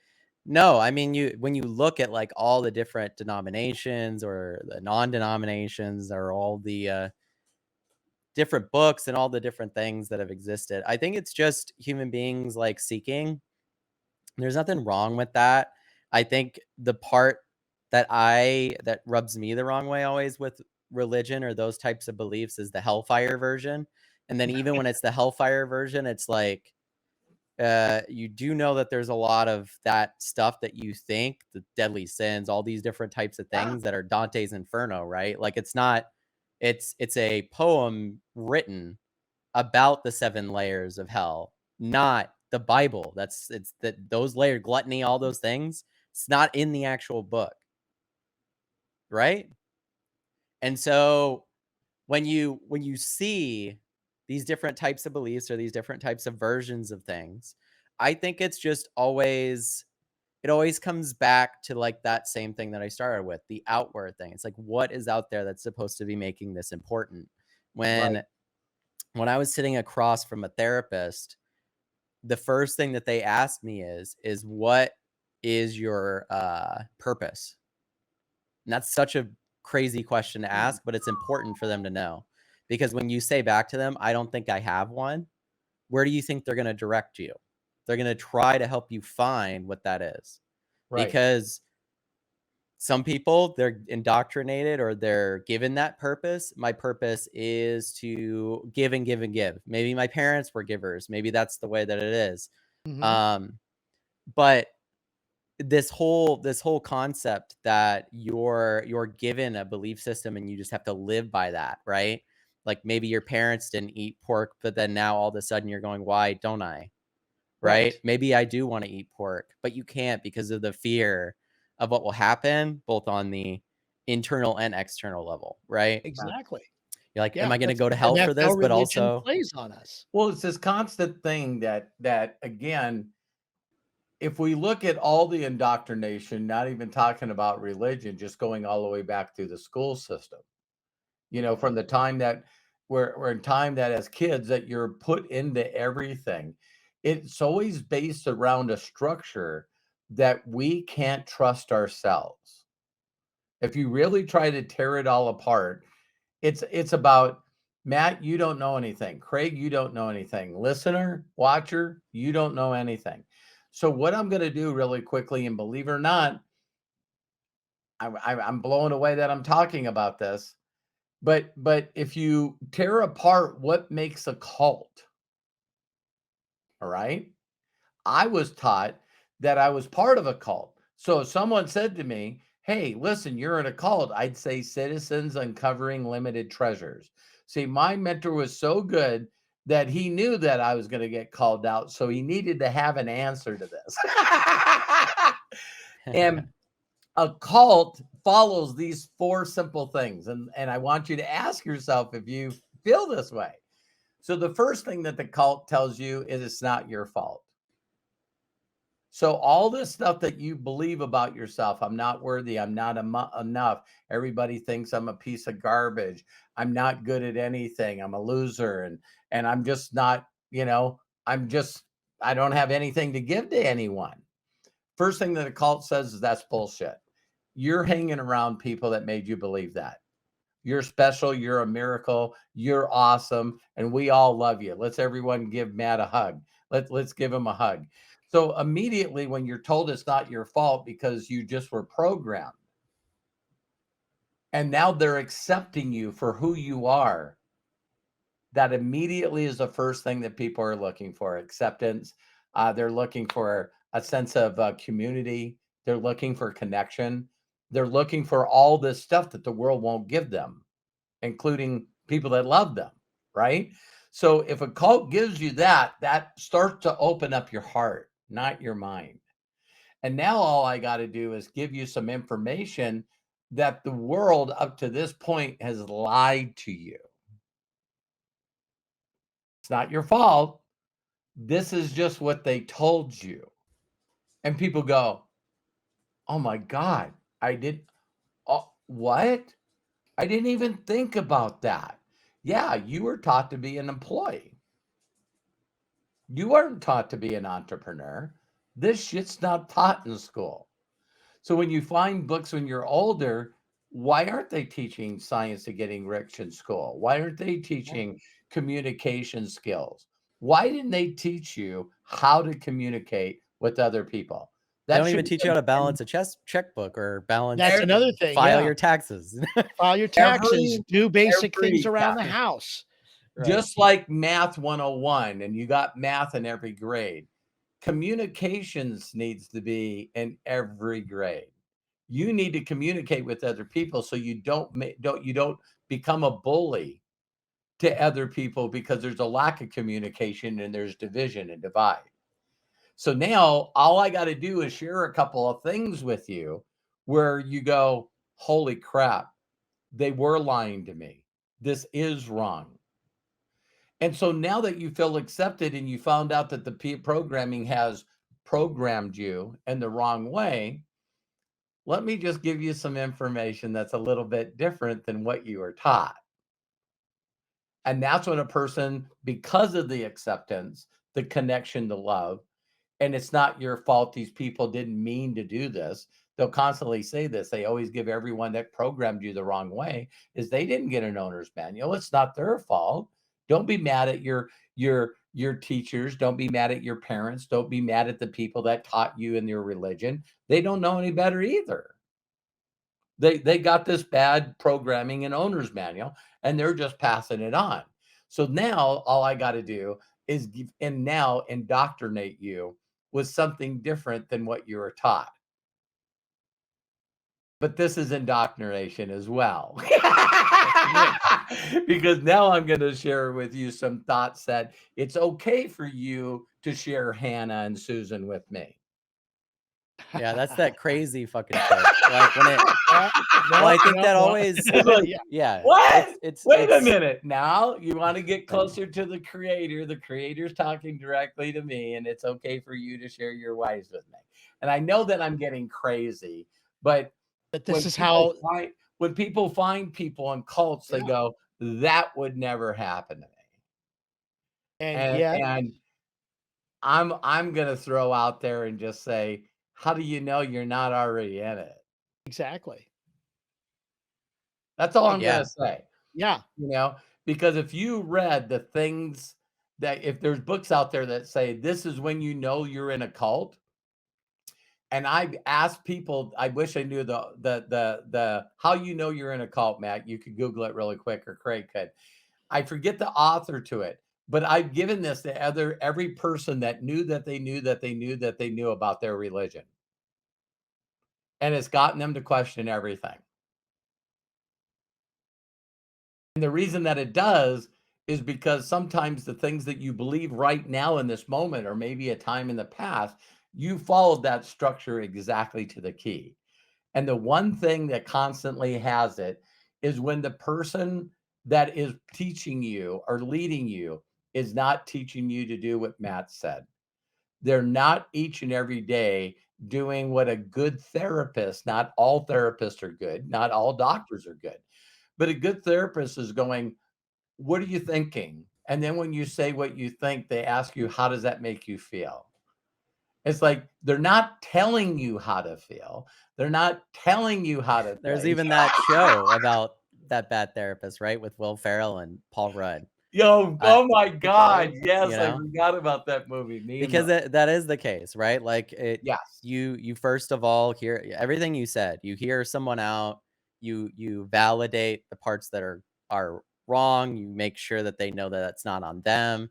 Speaker 3: no, I mean, when you look at like all the different denominations or the non-denominations or all the different books and all the different things that have existed, I think it's just human beings like seeking. There's nothing wrong with that. I think the part that rubs me the wrong way always with religion or those types of beliefs is the hellfire version. And then even when it's the hellfire version, it's like you do know that there's a lot of that stuff that you think, the deadly sins, all these different types of
Speaker 1: Yeah.
Speaker 3: things that are Dante's Inferno, right? Like it's not it's a poem written about the 7 layers of hell, not the Bible. It's that those layered gluttony, all those things, it's not in the actual book, right? And so when you see these different types of beliefs or these different types of versions of things, I think it's just always it always comes back to like that same thing that I started with, the outward thing. It's like, what is out there that's supposed to be making this important?
Speaker 1: Right.
Speaker 3: When I was sitting across from a therapist, the first thing that they asked me is what is your purpose? And that's such a crazy question to ask, but it's important for them to know. Because when you say back to them, I don't think I have one, where do you think they're going to direct you? They're going to try to help you find what that is.
Speaker 1: Right.
Speaker 3: Because some people, they're indoctrinated or they're given that purpose. My purpose is to give and give and give. Maybe my parents were givers. Maybe that's the way that it is.
Speaker 2: Mhm.
Speaker 3: Um, but this whole concept that you're given a belief system and you just have to live by that, right? Like maybe your parents didn't eat pork, but then now all of a sudden you're going, why don't I? Right?
Speaker 1: Right.
Speaker 3: Maybe I do want to eat pork, but you can't because of the fear of what will happen both on the internal and external level, right?
Speaker 2: Exactly.
Speaker 3: You're like, am
Speaker 2: Yeah,
Speaker 3: I going to
Speaker 2: that's
Speaker 3: go to
Speaker 2: and
Speaker 3: hell for
Speaker 2: that's how
Speaker 3: this? But
Speaker 2: religion
Speaker 3: also,
Speaker 2: plays on us.
Speaker 1: Well, it's this constant thing that again, if we look at all the indoctrination, not even talking about religion, just going all the way back through the school system, from the time that we're in time that as kids that you're put into everything, it's always based around a structure that we can't trust ourselves. If you really try to tear it all apart, it's about Matt, you don't know anything. Craig, you don't know anything. Listener, watcher, you don't know anything. So what I'm going to do really quickly, and believe it or not, I'm blown away that I'm talking about this. But if you tear apart what makes a cult, all right? I was taught that I was part of a cult. So if someone said to me, "Hey, listen, you're in a cult," I'd say Citizens Uncovering Limited Treasures. See, my mentor was so good that he knew that I was going to get called out. So he needed to have an answer to this. And a cult follows these four simple things. And I want you to ask yourself if you feel this way. So the first thing that the cult tells you is it's not your fault. So all this stuff that you believe about yourself, I'm not worthy, I'm not enough. Everybody thinks I'm a piece of garbage. I'm not good at anything. I'm a loser and I'm just not, I'm just I don't have anything to give to anyone. First thing that a cult says is that's bullshit. You're hanging around people that made you believe that. You're special, you're a miracle, you're awesome, and we all love you. Let's everyone give Matt a hug. Let's give him a hug. So immediately when you're told it's not your fault because you just were programmed, and now they're accepting you for who you are, that immediately is the first thing that people are looking for: acceptance. They're looking for a sense of community. They're looking for connection. They're looking for all this stuff that the world won't give them, including people that love them, right? So if a cult gives you that, that starts to open up your heart, not your mind. And now all I got to do is give you some information that the world up to this point has lied to you. It's not your fault. This is just what they told you. And people go, "Oh my God, I did what? I didn't even think about that." Yeah, you were taught to be an employee. You weren't taught to be an entrepreneur. This shit's not taught in school. So when you find books when you're older, why aren't they teaching science of getting rich in school? Why aren't they teaching communication skills? Why didn't they teach you how to communicate with other people?
Speaker 3: they
Speaker 1: That
Speaker 3: don't
Speaker 1: should
Speaker 3: even
Speaker 1: be
Speaker 3: teach you how to balance a checkbook or
Speaker 2: That's
Speaker 3: balance
Speaker 2: another thing,
Speaker 3: file
Speaker 2: yeah.
Speaker 3: your taxes.
Speaker 2: File your taxes,
Speaker 1: every
Speaker 2: do basic things
Speaker 1: every
Speaker 2: around
Speaker 1: yeah.
Speaker 2: the house.
Speaker 3: Right.
Speaker 1: Just like math 101, and you got math in every grade. Communications needs to be in every grade. You need to communicate with other people so you don't become a bully to other people because there's a lack of communication and there's division and divide. So now all I got to do is share a couple of things with you where you go, holy crap, they were lying to me. This is wrong. And so now that you feel accepted and you found out that the programming has programmed you in the wrong way, let me just give you some information that's a little bit different than what you were taught. And that's when a person, because of the acceptance, the connection, the love, and it's not your fault, these people didn't mean to do this. They'll constantly say this. They always give everyone that programmed you the wrong way is they didn't get an owner's manual. It's not their fault. Don't be mad at your teachers. Don't be mad at your parents. Don't be mad at the people that taught you in your religion. They don't know any better either. They got this bad programming and owner's manual, and they're just passing it on. So now all I got to do is give, and now indoctrinate you with something different than what you were taught. But this is indoctrination as well. Because now I'm going to share with you some thoughts that it's okay for you to share Hannah and Susan with me.
Speaker 3: Yeah, that's that crazy fucking shit. Like when it
Speaker 2: Yeah,
Speaker 3: well, I
Speaker 2: no,
Speaker 3: think
Speaker 2: no,
Speaker 3: that
Speaker 2: well,
Speaker 3: always
Speaker 2: yeah,
Speaker 3: yeah,
Speaker 1: What? Wait a
Speaker 3: it's
Speaker 1: minute. Now you want to get closer to the creator. The creator's talking directly to me, and it's okay for you to share your whys with me. And I know that I'm getting crazy, but
Speaker 2: but this
Speaker 1: when
Speaker 2: is
Speaker 1: people
Speaker 2: how,
Speaker 1: find when people find people in cults, they
Speaker 2: yeah,
Speaker 1: go, that would never happen to me.
Speaker 2: and
Speaker 1: And
Speaker 2: yeah,
Speaker 1: and I'm gonna throw out there and just say, how do you know you're not already in it?
Speaker 2: exactly.
Speaker 1: That's all I'm
Speaker 3: yeah.
Speaker 1: gonna say.
Speaker 2: Yeah,
Speaker 1: You know, because if you read the things that if there's books out there that say this is when you know you're in a cult, and I've asked people, I wish I knew the how you know you're in a cult, Matt. You could Google it really quick, or Craig could. I forget the author to it, but I've given this to every person that knew that they knew that they knew that they knew about their religion. And it's gotten them to question everything. And the reason that it does is because sometimes the things that you believe right now in this moment, or maybe a time in the past, you followed that structure exactly to the key. And the one thing that constantly has it is when the person that is teaching you or leading you is not teaching you to do what Matt said. They're not each and every day doing what a good therapist, not all therapists are good, not all doctors are good, but a good therapist is going, what are you thinking? And then when you say what you think, they ask you, how does that make you feel? It's like they're not telling you how to feel. They're not telling you how to
Speaker 3: There's
Speaker 1: think.
Speaker 3: even that show about that bad therapist, right? With Will Ferrell and Paul Rudd.
Speaker 1: Yo,
Speaker 3: I
Speaker 1: oh my
Speaker 2: okay.
Speaker 1: God.
Speaker 3: you
Speaker 1: Yes, I
Speaker 3: know,
Speaker 1: forgot about that movie. Me and
Speaker 3: because that is the case, right? Like
Speaker 1: yes,
Speaker 3: you first of all hear everything you said. You hear someone out, you validate the parts that are wrong, you make sure that they know that it's not on them.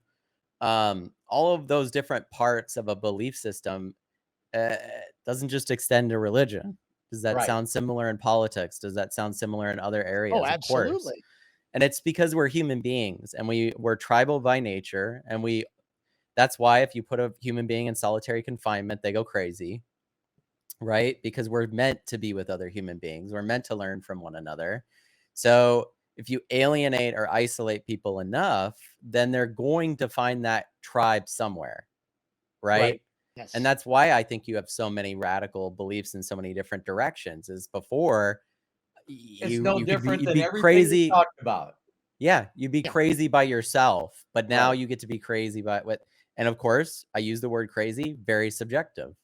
Speaker 3: All of those different parts of a belief system uh, doesn't just extend to religion. Does that
Speaker 1: right.
Speaker 3: sound similar in politics? Does that sound similar in other
Speaker 2: Oh,
Speaker 3: areas? Of course.
Speaker 2: absolutely.
Speaker 3: And it's because we're human beings and we're tribal by nature. And that's why if you put a human being in solitary confinement, they go crazy, right? Because we're meant to be with other human beings. We're meant to learn from one another. So if you alienate or isolate people enough, then they're going to find that tribe somewhere,
Speaker 1: Right.
Speaker 3: right? And
Speaker 2: Yes,
Speaker 3: that's why I think you have so many radical beliefs in so many different directions. Is before
Speaker 1: It's no
Speaker 3: you could be
Speaker 1: different
Speaker 3: you'd
Speaker 1: than
Speaker 3: be
Speaker 1: everything we
Speaker 3: crazy.
Speaker 1: talked about.
Speaker 3: Yeah, you'd be
Speaker 2: yeah,
Speaker 3: crazy by yourself, but now
Speaker 1: Right.
Speaker 3: you get to be crazy by what. And of course, I use the word crazy, very subjective,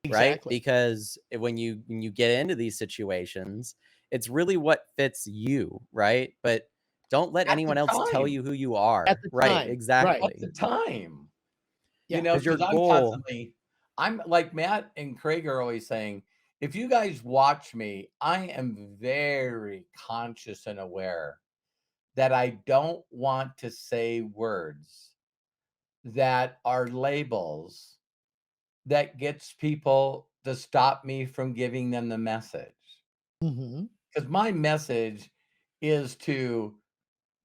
Speaker 3: right?
Speaker 2: exactly.
Speaker 3: Because when you get into these situations, it's really what fits you, right? But don't let
Speaker 1: At the
Speaker 3: anyone else tell
Speaker 1: time.
Speaker 3: you who you
Speaker 2: At
Speaker 3: are.
Speaker 2: the
Speaker 3: Right,
Speaker 2: time, right?
Speaker 1: At
Speaker 3: exactly.
Speaker 1: the time.
Speaker 2: Yeah,
Speaker 3: Because your
Speaker 1: Because
Speaker 3: goal,
Speaker 1: I'm like Matt and Craig are always saying, if you guys watch me, I am very conscious and aware that I don't want to say words that are labels that gets people to stop me from giving them the message.
Speaker 2: hmm,
Speaker 1: Because my message is to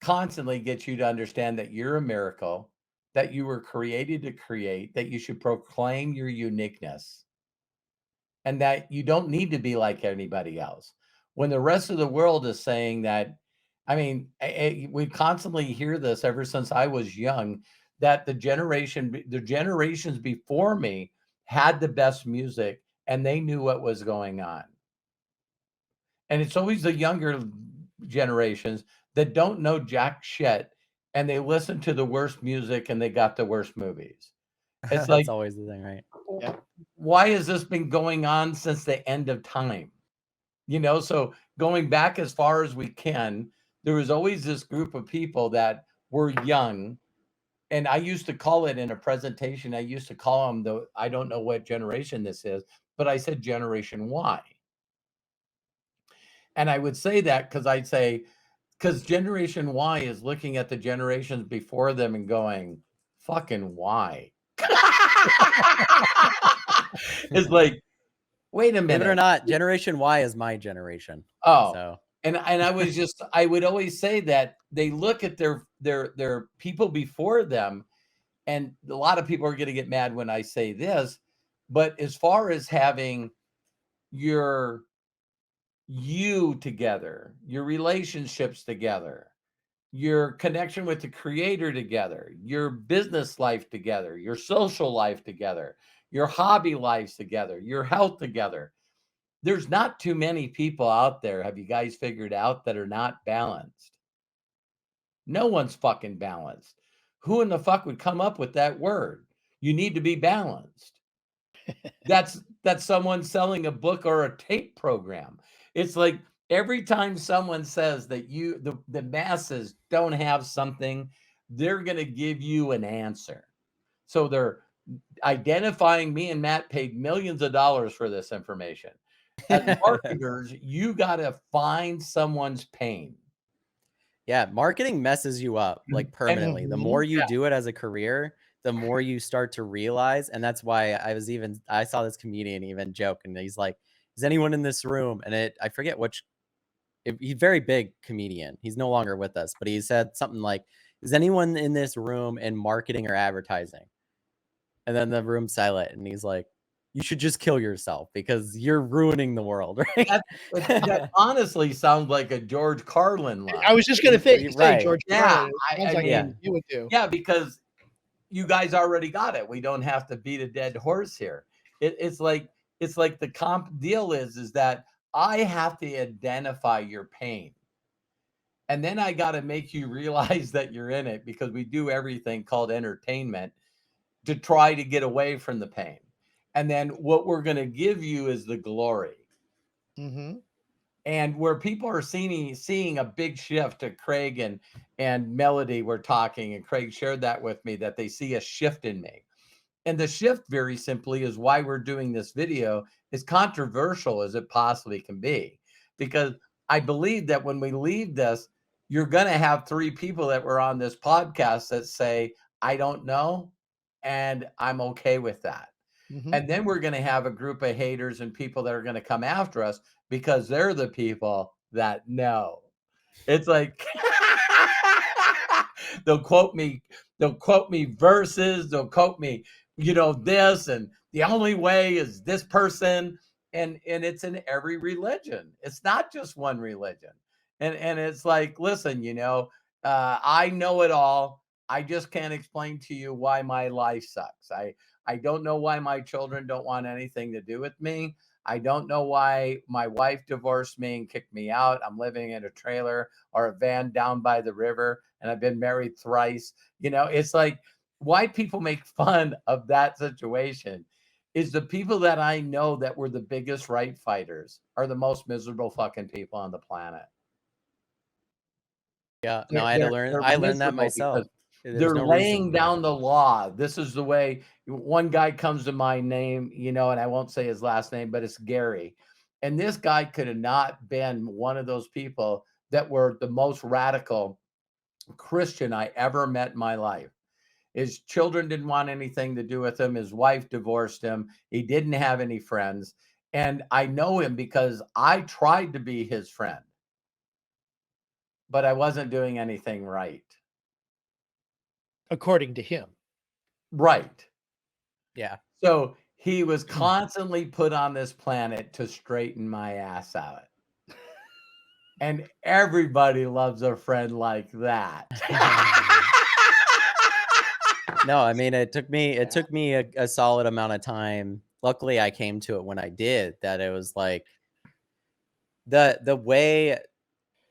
Speaker 1: constantly get you to understand that you're a miracle, that you were created to create, that you should proclaim your uniqueness, and that you don't need to be like anybody else. When the rest of the world is saying that, I mean, we constantly hear this ever since I was young, that the generations before me had the best music and they knew what was going on. And it's always the younger generations that don't know jack shit and they listen to the worst music and they got the worst movies. It's
Speaker 3: That's
Speaker 1: like,
Speaker 3: always the thing, right?
Speaker 2: Yeah.
Speaker 1: why has this been going on since the end of time? So going back as far as we can, there was always this group of people that were young. And I used to call it in a presentation, I used to call them I don't know what generation this is, but I said Generation Y. And I would say that because Generation Y is looking at the generations before them and going, fucking why? It's like, wait a
Speaker 3: Believe it or
Speaker 1: minute.
Speaker 3: not, Generation Y is my generation.
Speaker 1: Oh,
Speaker 3: So
Speaker 1: and I would always say that they look at their people before them, and a lot of people are going to get mad when I say this, but as far as having your you together, your relationships together, your connection with the creator together, your business life together, your social life together, your hobby lives together, your health together. There's not too many people out there, have you guys figured out, that are not balanced? No one's fucking balanced. Who in the fuck would come up with that word? You need to be balanced. That's someone selling a book or a tape program. It's like every time someone says that the masses don't have something, they're going to give you an answer. So they're identifying me and Matt paid millions of dollars for this information. As marketers, you got to find someone's pain.
Speaker 3: yeah, marketing messes you up like permanently. The more you
Speaker 1: Yeah.
Speaker 3: do it as a career, the more you start to realize. And that's why I saw this comedian even joke, and he's like, is anyone in this room? And I forget he's a very big comedian. He's no longer with us, but he said something like, is anyone in this room in marketing or advertising? And then the room's silent, and he's like, you should just kill yourself because you're ruining the world, right?
Speaker 1: That honestly sounds like a George Carlin line.
Speaker 2: I was just going to say
Speaker 3: Right.
Speaker 2: George
Speaker 1: Yeah,
Speaker 2: Carlin. It sounds like
Speaker 3: mean,
Speaker 2: you would do.
Speaker 1: Yeah, because you guys already got it. We don't have to beat a dead horse here. It's like the comp deal is that I have to identify your pain. And then I got to make you realize that you're in it, because we do everything called entertainment to try to get away from the pain. And then what we're going to give you is the glory.
Speaker 2: Mm-hmm.
Speaker 1: And where people are seeing a big shift to Craig and Melody were talking, and Craig shared that with me, that they see a shift in me. And the shift, very simply, is why we're doing this video, as controversial as it possibly can be. Because I believe that when we leave this, you're going to have 3 people that were on this podcast that say, I don't know, and I'm okay with that.
Speaker 2: Mm-hmm.
Speaker 1: And then we're going to have a group of haters and people that are going to come after us because they're the people that know. It's like they'll quote me verses, they'll quote me, this, and the only way is this person. And it's in every religion. It's not just one religion. And it's like, listen, I know it all. I just can't explain to you why my life sucks. I don't know why my children don't want anything to do with me. I don't know why my wife divorced me and kicked me out. I'm living in a trailer or a van down by the river, and I've been married thrice. It's like, why people make fun of that situation is the people that I know that were the biggest right fighters are the most miserable fucking people on the planet.
Speaker 3: Yeah, no, I
Speaker 1: They're
Speaker 3: learned that
Speaker 1: miserable
Speaker 3: myself.
Speaker 1: because
Speaker 3: There's
Speaker 1: they're
Speaker 3: no
Speaker 1: laying
Speaker 3: reason.
Speaker 1: down the law. This is the way. One guy comes to my name, and I won't say his last name, but it's Gary. And this guy could have not been one of those people that were the most radical Christian I ever met in my life. His children didn't want anything to do with him. His wife divorced him. He didn't have any friends. And I know him because I tried to be his friend, but I wasn't doing anything right.
Speaker 2: According to him.
Speaker 1: Right.
Speaker 3: Yeah.
Speaker 1: So he was constantly put on this planet to straighten my ass out. And everybody loves a friend like that.
Speaker 3: No, I mean, it took me a solid amount of time. Luckily, I came to it when I did, that it was like the way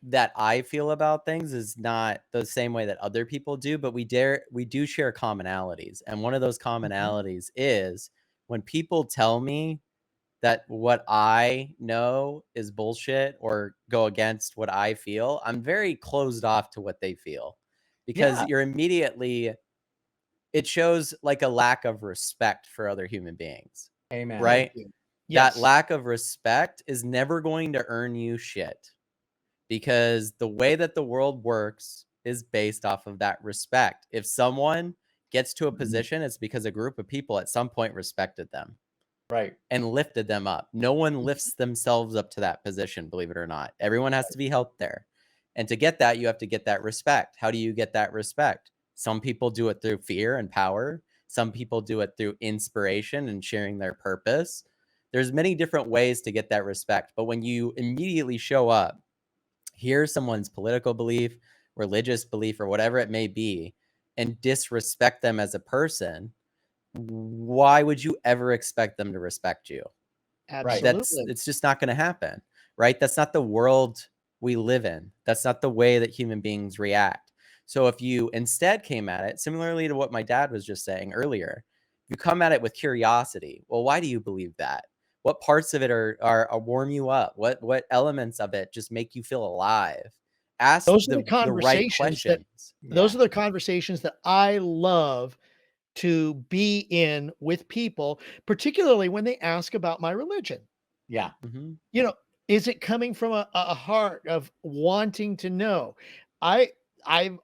Speaker 3: that I feel about things is not the same way that other people do, but we do share commonalities. And one of those commonalities is when people tell me that what I know is bullshit or go against what I feel, I'm very closed off to what they feel, because
Speaker 1: Yeah.
Speaker 3: you're immediately, it shows like a lack of respect for other human beings,
Speaker 1: Amen.
Speaker 2: Thank
Speaker 3: right?
Speaker 2: you.
Speaker 3: That
Speaker 2: Yes.
Speaker 3: lack of respect is never going to earn you shit, because the way that the world works is based off of that respect. If someone gets to a position, it's because a group of people at some point respected them
Speaker 1: Right.
Speaker 3: and lifted them up. No one lifts themselves up to that position, believe it or not. Everyone has to be helped there. And to get that, you have to get that respect. How do you get that respect? Some people do it through fear and power. Some people do it through inspiration and sharing their purpose. There's many different ways to get that respect. But when you immediately show up, hear someone's political belief, religious belief, or whatever it may be, and disrespect them as a person, why would you ever expect them to respect you?
Speaker 2: Absolutely.
Speaker 3: It's just not going to happen, right? That's not the world we live in. That's not the way that human beings react. So if you instead came at it similarly to what my dad was just saying earlier, you come at it with curiosity. Well, why do you believe that? What parts of it are warm you up? What elements of it just make you feel alive? Ask
Speaker 2: Those are the
Speaker 3: the right
Speaker 2: conversations that
Speaker 3: questions.
Speaker 1: Yeah.
Speaker 2: those are the conversations that I love to be in with people, particularly when they ask about my religion.
Speaker 1: Yeah.
Speaker 3: Mhm.
Speaker 2: You know, is it coming from a heart of wanting to know? I I've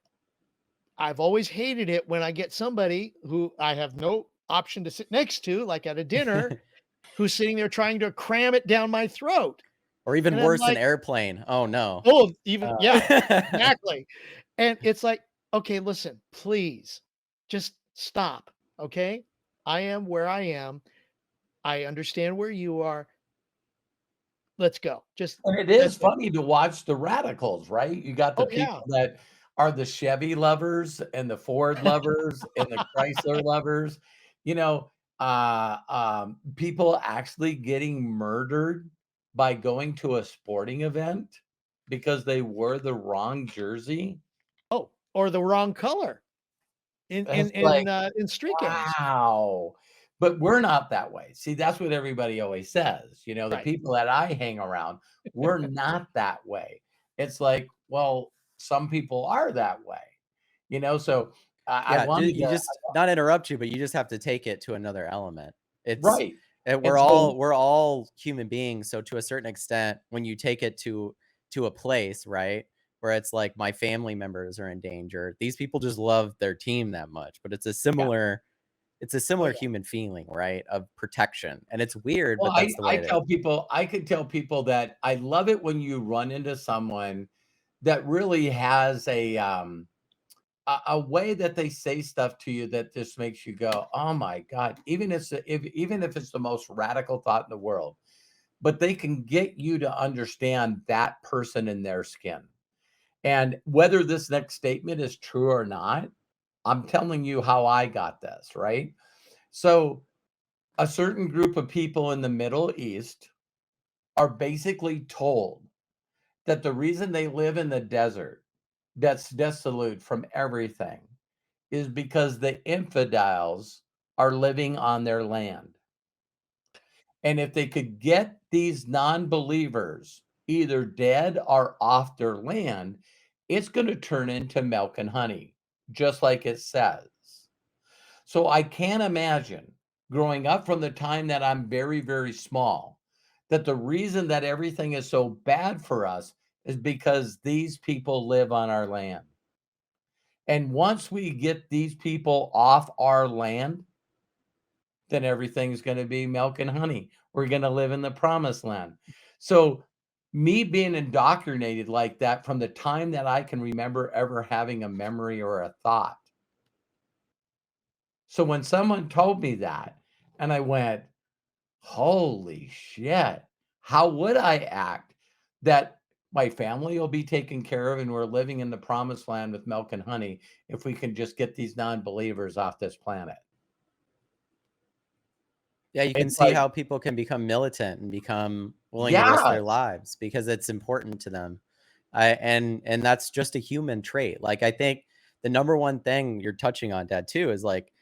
Speaker 2: I've always hated it when I get somebody who I have no option to sit next to, like at a dinner, who's sitting there trying to cram it down my throat.
Speaker 3: Or even
Speaker 2: And I'm
Speaker 3: worse, an
Speaker 2: like,
Speaker 3: airplane. Oh no.
Speaker 2: "Oh, even
Speaker 1: Uh,
Speaker 2: yeah, exactly." And it's like, "Okay, listen, please just stop, okay? I am where I am. I understand where you are. Let's go." Just
Speaker 1: and it
Speaker 2: that's
Speaker 1: is
Speaker 2: it.
Speaker 1: funny to watch the radicals, right? You got the
Speaker 2: Oh, yeah.
Speaker 1: people that are the Chevy lovers and the Ford lovers and the Chrysler lovers. You know, people actually getting murdered by going to a sporting event because they wore the wrong jersey.
Speaker 2: Oh, or the wrong color
Speaker 1: It's like,
Speaker 2: in street games.
Speaker 1: wow. But we're not that way. See, that's what everybody always says. You know, the
Speaker 2: Right.
Speaker 1: people that I hang around, we're not that way. It's like, well, some people are that way. So I
Speaker 3: Yeah,
Speaker 1: wanted
Speaker 3: you
Speaker 1: to,
Speaker 3: just, not interrupt you, but you just have to take it to another element. It's
Speaker 1: right.
Speaker 3: we're
Speaker 1: And so,
Speaker 3: all human beings, so to a certain extent, when you take it to a place, right, where it's like my family members are in danger, these people just love their team that much, but
Speaker 1: yeah.
Speaker 3: it's a
Speaker 2: Oh,
Speaker 3: similar
Speaker 2: yeah.
Speaker 3: human feeling, right, of protection, and it's weird,
Speaker 1: Well,
Speaker 3: but that's the way
Speaker 1: I
Speaker 3: it is.
Speaker 1: tell people, I could tell people that I love it when you run into someone that really has a way that they say stuff to you that just makes you go, "Oh my god," even if it's the most radical thought in the world, but they can get you to understand that person in their skin. And whether this next statement is true or not, I'm telling you how I got this, right? So, a certain group of people in the Middle East are basically told that the reason they live in the desert that's desolate from everything is because the infidels are living on their land. And if they could get these non-believers either dead or off their land, it's going to turn into milk and honey, just like it says. So I can't imagine growing up from the time that I'm very, very small, that the reason that everything is so bad for us is because these people live on our land. And once we get these people off our land, then everything's going to be milk and honey. We're going to live in the promised land. So, me being indoctrinated like that from the time that I can remember ever having a memory or a thought So when someone told me that, and I went, holy shit, how would I act that my family will be taken care of and we're living in the promised land with milk and honey if we can just get these non-believers off this planet?
Speaker 3: Yeah, you can
Speaker 1: It's
Speaker 3: see
Speaker 1: like,
Speaker 3: how people can become militant and become willing to risk
Speaker 1: yeah,
Speaker 3: their lives because it's important to them. And that's just a human trait. Like I think the number one thing you're touching on, Dad, too, is like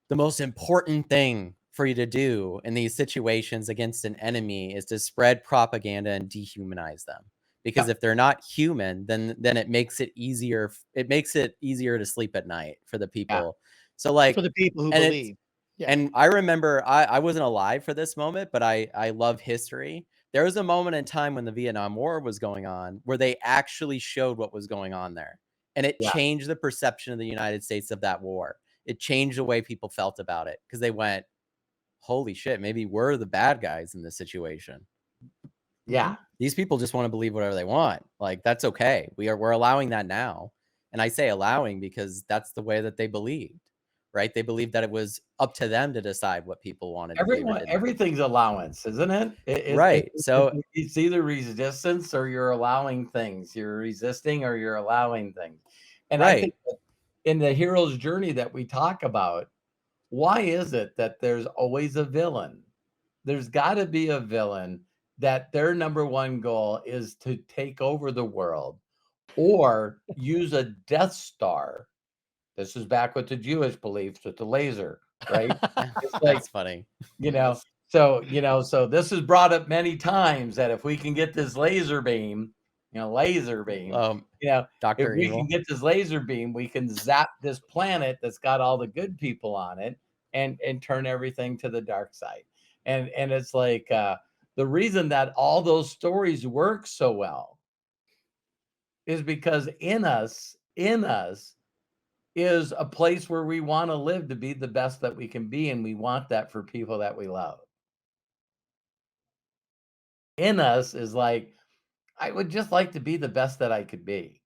Speaker 3: the most important thing for you to do in these situations against an enemy is to spread propaganda and dehumanize them. Because
Speaker 1: yeah,
Speaker 3: if they're not human, then it makes it easier. It makes it easier to sleep at night for the
Speaker 1: yeah,
Speaker 3: people. So
Speaker 2: For
Speaker 3: like,
Speaker 2: the people who
Speaker 3: and it's
Speaker 2: believe. Yeah.
Speaker 3: and I remember I wasn't alive for this moment, but I love history. There was a moment in time when the Vietnam War was going on where they actually showed what was going on there. And it
Speaker 1: yeah,
Speaker 3: changed the perception of the United States of that war. It changed the way people felt about it because they went, "Holy shit, maybe we're the bad guys in this situation."
Speaker 2: Mhm.
Speaker 1: yeah.
Speaker 3: These people just want to believe whatever they want. Like that's okay. We're allowing that now. And I say allowing because that's the way that they believed, right? They believed that it was up to them to decide what people wanted to believe or
Speaker 1: Everyone,
Speaker 3: didn't.
Speaker 1: everything's allowance, isn't it?
Speaker 3: Right. So
Speaker 1: It's either resistance or you're allowing things. You're resisting or you're allowing things. And I think
Speaker 3: right.
Speaker 1: that in the hero's journey that we talk about, why is it that there's always a villain? There's got to be a villain that their number one goal is to take over the world or use a Death Star. This is back with the Jewish beliefs with the laser, right? It's like,
Speaker 3: That's funny.
Speaker 1: you know,
Speaker 2: Yes.
Speaker 1: so this is brought up many times that if we can get this laser beam, you know, if
Speaker 3: Dr.
Speaker 1: we can
Speaker 3: Evil.
Speaker 1: get this laser beam, we can zap this planet that's got all the good people on it and turn everything to the dark side. And it's like the reason that all those stories work so well is because in us is a place where we want to live to be the best that we can be, and we want that for people that we love. In us is like, I would just like to be the best that I could be.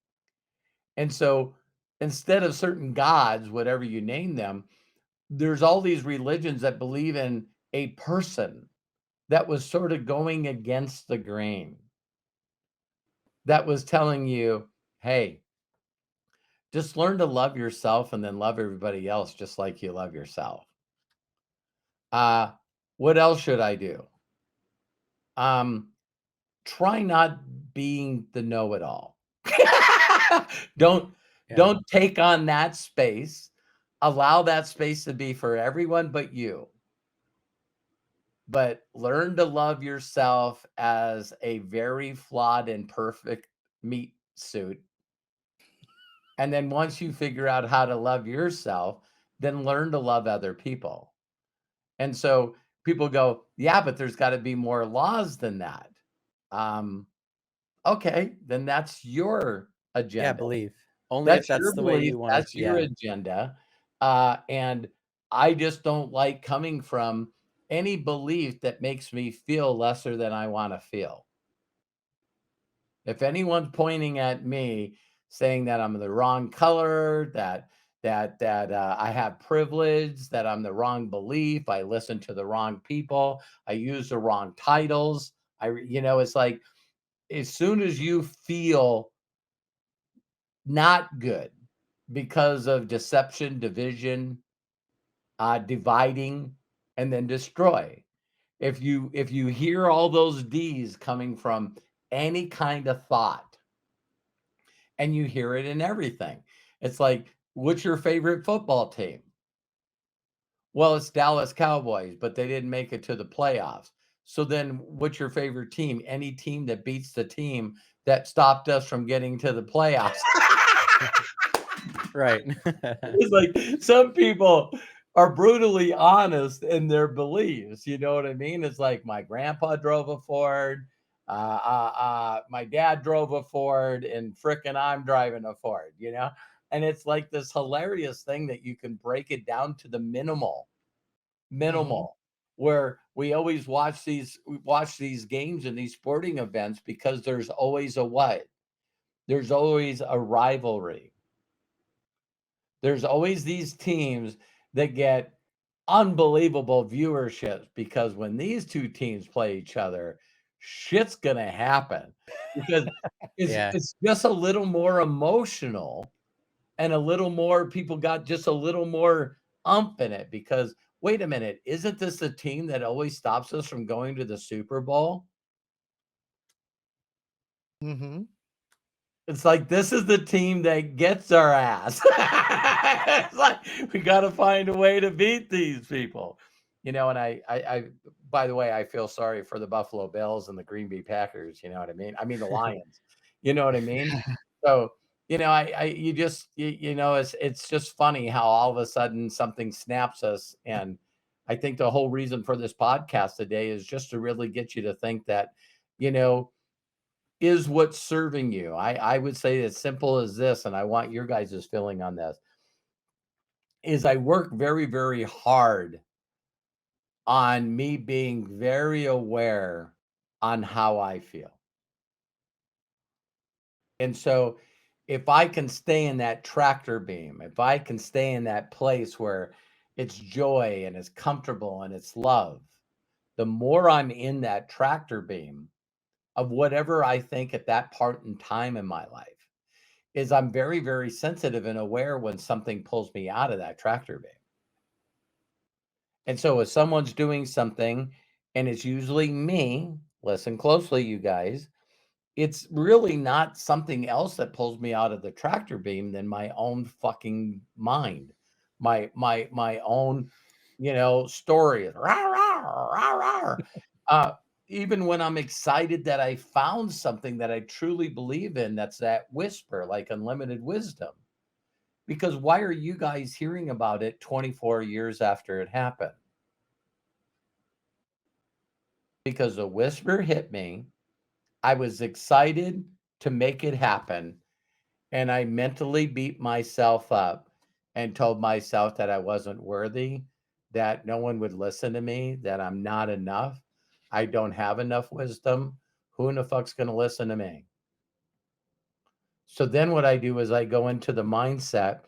Speaker 1: And so instead of certain gods, whatever you name them, there's all these religions that believe in a person that was sort of going against the grain, that was telling you, hey, just learn to love yourself and then love everybody else just like you love yourself. Uh, what else should I do? Um, Try not being the know-it-all. Don't
Speaker 3: Yeah.
Speaker 1: don't take on that space. Allow that space to be for everyone but you. But learn to love yourself as a very flawed and perfect meat suit. And then once you figure out how to love yourself, then learn to love other people. And so people go, "Yeah, but there's gotta be more laws than that." Um, okay, then that's your
Speaker 3: Yeah,
Speaker 1: agenda.
Speaker 3: believe. Only if
Speaker 1: That's your
Speaker 3: that's the way
Speaker 1: belief,
Speaker 3: you want to.
Speaker 1: that's your
Speaker 3: Yeah.
Speaker 1: agenda, and I just don't like coming from any belief that makes me feel lesser than I wanna feel. If anyone's pointing at me saying that I'm the wrong color, that I have privilege, that I'm the wrong belief, I listen to the wrong people, I use the wrong titles, it's like, as soon as you feel not good because of deception, division, dividing, and then destroy. If you hear all those D's coming from any kind of thought, and you hear it in everything, it's like, what's your favorite football team? Well, it's Dallas Cowboys, but they didn't make it to the playoffs. So then, what's your favorite team? Any team that beats the team that stopped us from getting to the playoffs.
Speaker 3: Right.
Speaker 1: It's like some people are brutally honest in their beliefs. You know what I mean? It's like my grandpa drove a Ford, my dad drove a Ford, and frickin' I'm driving a Ford. And it's like this hilarious thing that you can break it down to the
Speaker 2: Mhm.
Speaker 1: minimal, where we watch these games and these sporting events because there's always a what? There's always a rivalry. There's always these teams that get unbelievable viewership, because when these two teams play each other, shit's gonna happen, because
Speaker 3: Yeah.
Speaker 1: it's just a little more emotional, and a little more people got just a little more umph in it, because wait a minute, isn't this the team that always stops us from going to the Super Bowl?
Speaker 2: Mm-hmm.
Speaker 1: It's like, this is the team that gets our ass. It's like, we gotta find a way to beat these people. And I by the way, I feel sorry for the Buffalo Bills and the Green Bay Packers, you know what I mean? I mean, the Lions, you know what I mean? So, you just, it's just funny how all of a sudden something snaps us. And I think the whole reason for this podcast today is just to really get you to think that, you know, is what's serving you. I would say as simple as this, and I want your guys' feeling on this, is I work very, very hard on me being very aware on how I feel. And so if I can stay in that tractor beam, if I can stay in that place where it's joy and it's comfortable and it's love, the more I'm in that tractor beam of whatever I think at that part in time in my life, is I'm very, very sensitive and aware when something pulls me out of that tractor beam. And so if someone's doing something, and it's usually me, listen closely, you guys, it's really not something else that pulls me out of the tractor beam than my own fucking mind. My own, story. Rah, rah, rah, rah. Uh, Even when I'm excited that I found something that I truly believe in, that's that whisper, like unlimited wisdom. Because why are you guys hearing about it 24 years after it happened? Because a whisper hit me. I was excited to make it happen. And I mentally beat myself up and told myself that I wasn't worthy, that no one would listen to me, that I'm not enough. I don't have enough wisdom. Who in the fuck's going to listen to me? So then what I do is I go into the mindset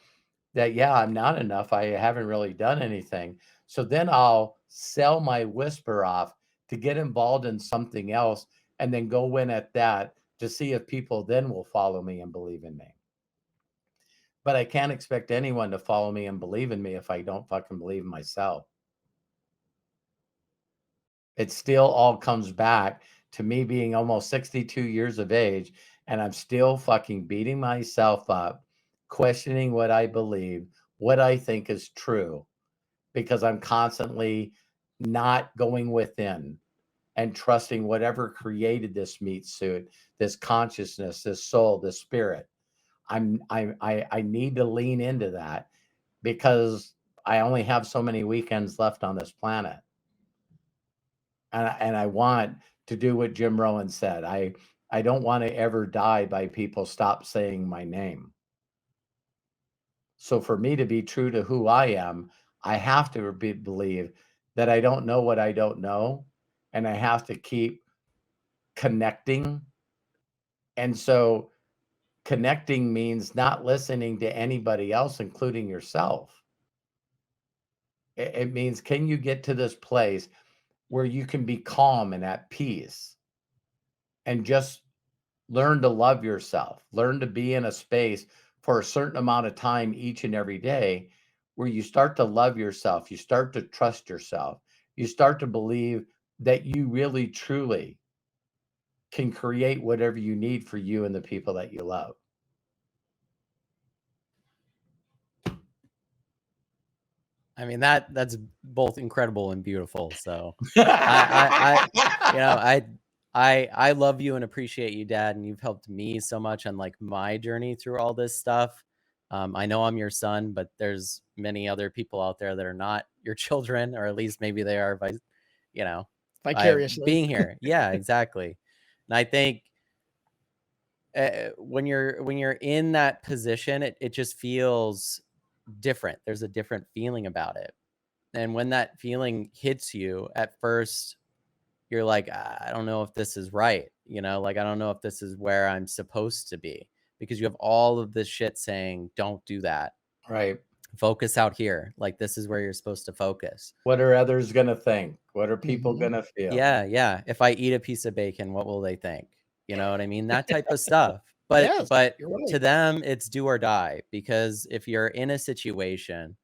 Speaker 1: that, yeah, I'm not enough. I haven't really done anything. So then I'll sell my whisper off to get involved in something else, and then go in at that to see if people then will follow me and believe in me. But I can't expect anyone to follow me and believe in me if I don't fucking believe in myself. It still all comes back to me being almost 62 years of age, and I'm still fucking beating myself up, questioning what I believe, what I think is true, because I'm constantly not going within and trusting whatever created this meat suit, this consciousness, this soul, this spirit. I need to lean into that, because I only have so many weekends left on this planet. And I want to do what Jim Rohn said. I don't want to ever die by people stop saying my name. So for me to be true to who I am, I have to believe that I don't know what I don't know, and I have to keep connecting. And so connecting means not listening to anybody else, including yourself. It means, can you get to this place where you can be calm and at peace and just learn to love yourself, learn to be in a space for a certain amount of time each and every day, where you start to love yourself, you start to trust yourself, you start to believe that you really truly can create whatever you need for you and the people that you love.
Speaker 3: I mean, that's both incredible and beautiful. So I love you and appreciate you, Dad, and you've helped me so much on like my journey through all this stuff. I know I'm your son, but there's many other people out there that are not your children, or at least maybe they are by, by
Speaker 2: Vicariously.
Speaker 3: being here. Yeah, exactly. And I think when you're in that position, it just feels different. There's a different feeling about it. And when that feeling hits you at first, you're like, I don't know if this is right. Like, I don't know if this is where I'm supposed to be, because you have all of this shit saying, don't do that.
Speaker 1: Right.
Speaker 3: Focus out here. Like, this is where you're supposed to focus.
Speaker 1: What are others going to think? What are people going to feel?
Speaker 3: Yeah. If I eat a piece of bacon, what will they think? You know what I mean? That type of stuff. But
Speaker 2: Yes, you're
Speaker 3: to
Speaker 2: right.
Speaker 3: them, it's do or die, because if you're in a situation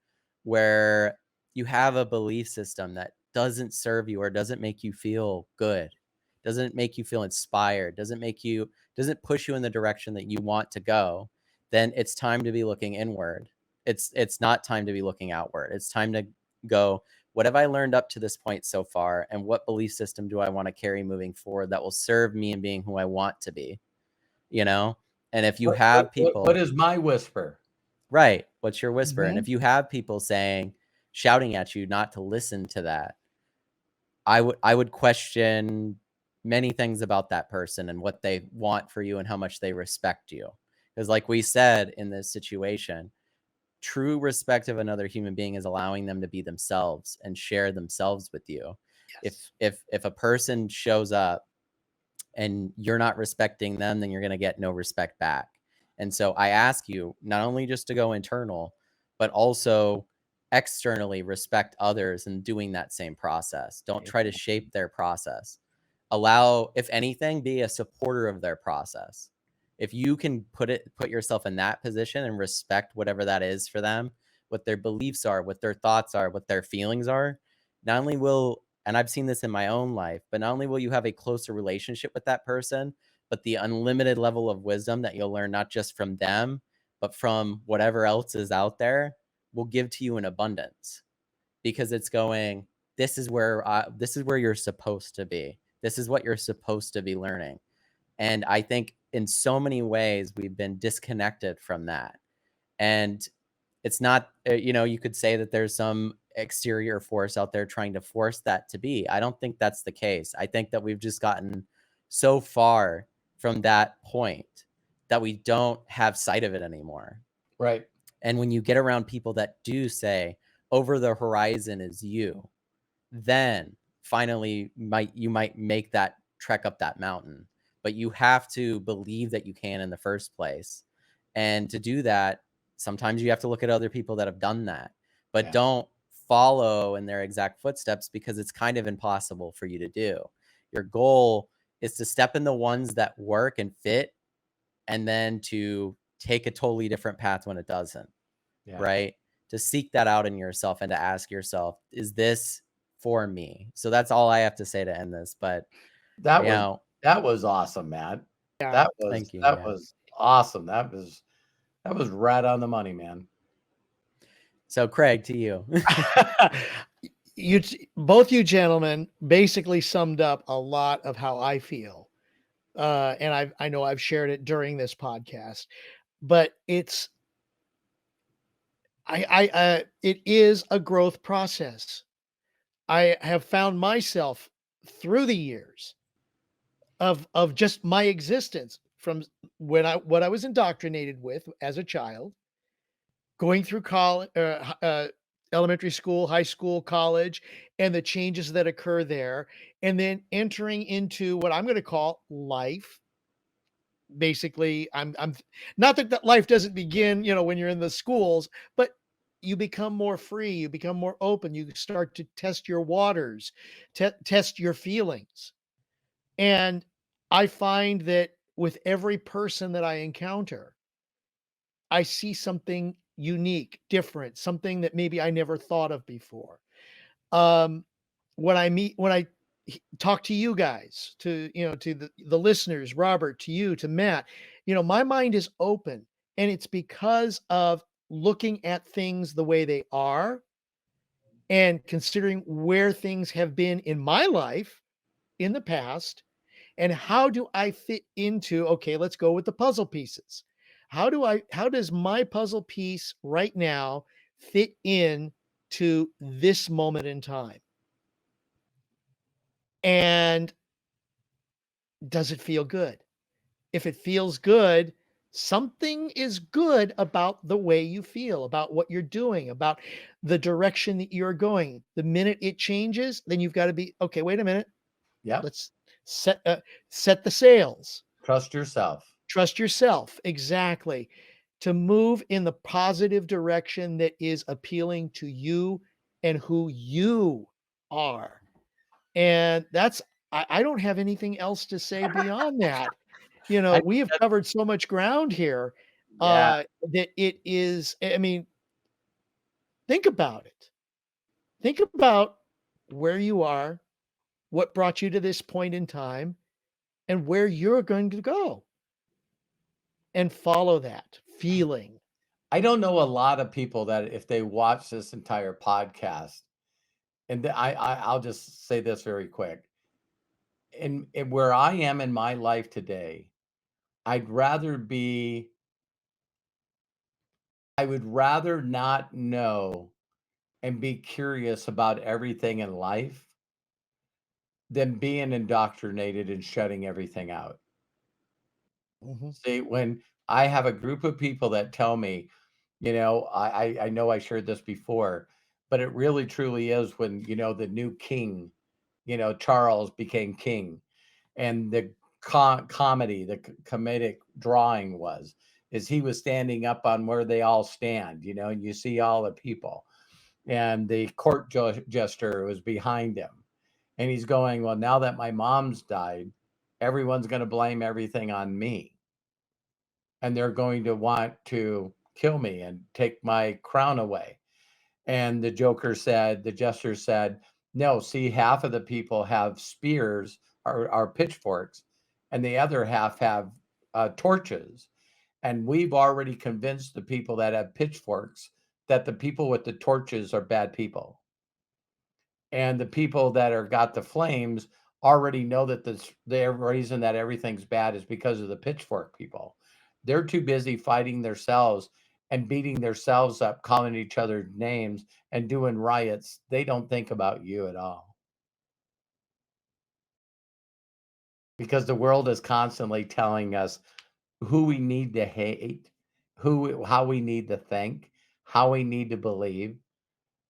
Speaker 3: where you have a belief system that doesn't serve you or doesn't make you feel good, doesn't make you feel inspired, doesn't push you in the direction that you want to go, then it's time to be looking inward. It's not time to be looking outward. It's time to go, what have I learned up to this point so far? And what belief system do I want to carry moving forward that will serve me in being who I want to be? You know? And if you have people,
Speaker 1: what is my whisper?
Speaker 3: right, what's your whisper? And if you have people shouting at you not to listen to that, I would question many things about that person and what they want for you and how much they respect you. Because like we said, in this situation, true respect of another human being is allowing them to be themselves and share themselves with you.
Speaker 2: Yes.
Speaker 3: If a person shows up and you're not respecting them, then you're going to get no respect back. And so I ask you not only just to go internal, but also externally respect others and doing that same process. Don't try to shape their process. Allow, if anything, be a supporter of their process. If you can put yourself in that position and respect whatever that is for them, what their beliefs are, what their thoughts are, what their feelings are, not only will, and I've seen this in my own life, but not only will you have a closer relationship with that person, but the unlimited level of wisdom that you'll learn, not just from them, but from whatever else is out there, will give to you in abundance, because it's going, this is where you're supposed to be. This is what you're supposed to be learning. And I think in so many ways we've been disconnected from that. And it's not, you could say that there's some exterior force out there trying to force that to be. I don't think that's the case. I think that we've just gotten so far from that point that we don't have sight of it anymore.
Speaker 1: Right.
Speaker 3: And when you get around people that do say, over the horizon is you, then finally you might make that trek up that mountain. But you have to believe that you can in the first place. And to do that, sometimes you have to look at other people that have done that, but don't follow in their exact footsteps, because it's kind of impossible for you to do. Your goal is to step in the ones that work and fit, and then to take a totally different path when it doesn't. Right? To seek that out in yourself and to ask yourself, is this for me? So that's all I have to say to end this. But
Speaker 1: that was awesome, Matt.
Speaker 2: Yeah.
Speaker 3: Thank you.
Speaker 1: That was awesome. That was right on the money, man.
Speaker 3: So Craig, to you.
Speaker 2: Both you gentlemen basically summed up a lot of how I feel. And I know I've shared it during this podcast, but it is a growth process. I have found myself through the years of just my existence, from what I was indoctrinated with as a child, going through college, elementary school, high school, college, and the changes that occur there, and then entering into what I'm going to call life. Basically, I'm not that life doesn't begin, when you're in the schools, but you become more free, you become more open, you start to test your waters, test your feelings. And I find that with every person that I encounter, I see something unique, different, something that maybe I never thought of before. Um, when I talk to you guys, to the listeners, Robert, to you, to Matt, my mind is open, and it's because of looking at things the way they are and considering where things have been in my life in the past, and how do I fit into, okay, let's go with the puzzle pieces. How does my puzzle piece right now fit in to this moment in time? And does it feel good? If it feels good, something is good about the way you feel, about what you're doing, about the direction that you're going. The minute it changes, then you've got to be, okay, wait a minute.
Speaker 1: Yeah.
Speaker 2: Let's set the sails.
Speaker 1: Trust yourself.
Speaker 2: Trust yourself. Exactly. to move in the positive direction that is appealing to you and who you are. And that's, I don't have anything else to say beyond that. You know,
Speaker 1: I
Speaker 2: we have covered so much ground here,
Speaker 1: yeah.
Speaker 2: that it is, I mean, think about it. Think about where you are, what brought you to this point in time, and where you're going to go, and follow that feeling.
Speaker 1: I don't know a lot of people that if they watch this entire podcast, and I'll just say this very quick. In where I am in my life today, I'd rather be I would rather not know and be curious about everything in life than being indoctrinated and shutting everything out.
Speaker 2: Mhm.
Speaker 1: See, when I have a group of people that tell me, I know I shared this before, but it really truly is when, the new king, Charles became king, and the comedy, the comedic drawing is he was standing up on where they all stand, and you see all the people, and the court jester was behind him, and he's going, well, now that my mom's died, everyone's going to blame everything on me, and they're going to want to kill me and take my crown away. And the jester said, no, see, half of the people have spears or pitchforks, and the other half have torches. And we've already convinced the people that have pitchforks that the people with the torches are bad people. And the people that are got the flames already know that the reason that everything's bad is because of the pitchfork people. They're too busy fighting themselves and beating themselves up, calling each other names and doing riots. They don't think about you at all, because the world is constantly telling us who we need to hate, how we need to think, how we need to believe.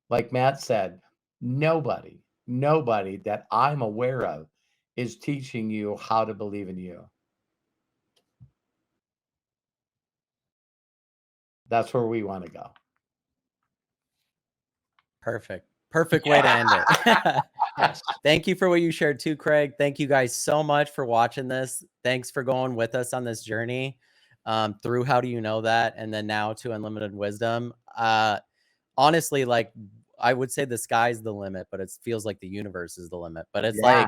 Speaker 1: Like Matt said, nobody that I'm aware of is teaching you how to believe in you. That's where we want to go.
Speaker 3: Perfect way to end it.
Speaker 2: Yes.
Speaker 3: Thank you for what you shared too, Craig. Thank you guys so much for watching this. Thanks for going with us on this journey, through How Do You Know That, and then now to Unlimited Wisdom. Honestly, like, I would say the sky's the limit, but it feels like the universe is the limit. But it's
Speaker 1: Yeah.
Speaker 3: like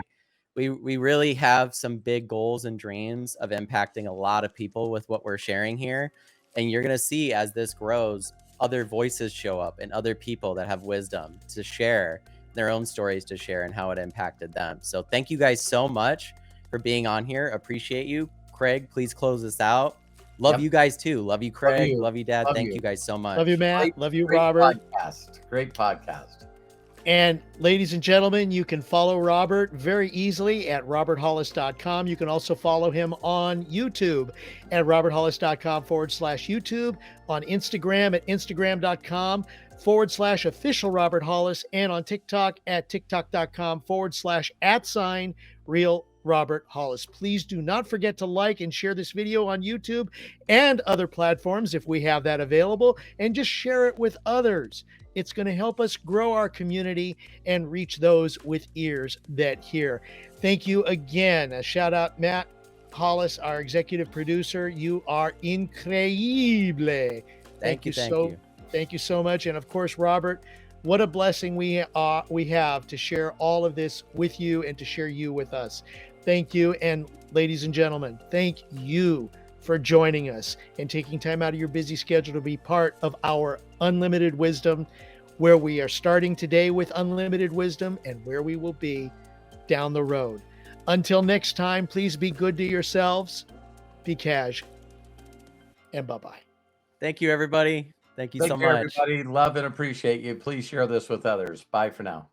Speaker 3: we really have some big goals and dreams of impacting a lot of people with what we're sharing here. And you're gonna see, as this grows, other voices show up and other people that have wisdom to share, their own stories to share, and how it impacted them. So thank you guys so much for being on here. Appreciate you. Craig, please close this out. Love
Speaker 1: Yep.
Speaker 3: you guys too. Love you,
Speaker 1: Love
Speaker 3: Craig.
Speaker 1: you.
Speaker 3: Love you, Dad.
Speaker 1: Love
Speaker 3: Thank
Speaker 1: you.
Speaker 3: you guys so much.
Speaker 2: Love you, Matt. Love you, Robert.
Speaker 1: Great podcast.
Speaker 2: And ladies and gentlemen, you can follow Robert very easily at roberthollis.com. You can also follow him on YouTube at roberthollis.com/YouTube, on Instagram at instagram.com/official Robert Hollis, and on TikTok at tiktok.com/@real Robert Hollis. Please do not forget to like and share this video on YouTube and other platforms if we have that available, and just share it with others. It's going to help us grow our community and reach those with ears that hear. Thank you again. A shout out, Matt Hollis, our executive producer. You are increíble.
Speaker 3: Thank you.
Speaker 2: Thank you so much. And of course, Robert, what a blessing we have to share all of this with you and to share you with us. Thank you. And ladies and gentlemen, thank you for joining us and taking time out of your busy schedule to be part of our Unlimited Wisdom, where we are starting today with Unlimited Wisdom and where we will be down the road. Until next time, please be good to yourselves, be cash, and bye-bye.
Speaker 3: Thank you, everybody. Thank you so
Speaker 1: Take care,
Speaker 3: much.
Speaker 1: everybody. Love and appreciate you. Please share this with others. Bye for now.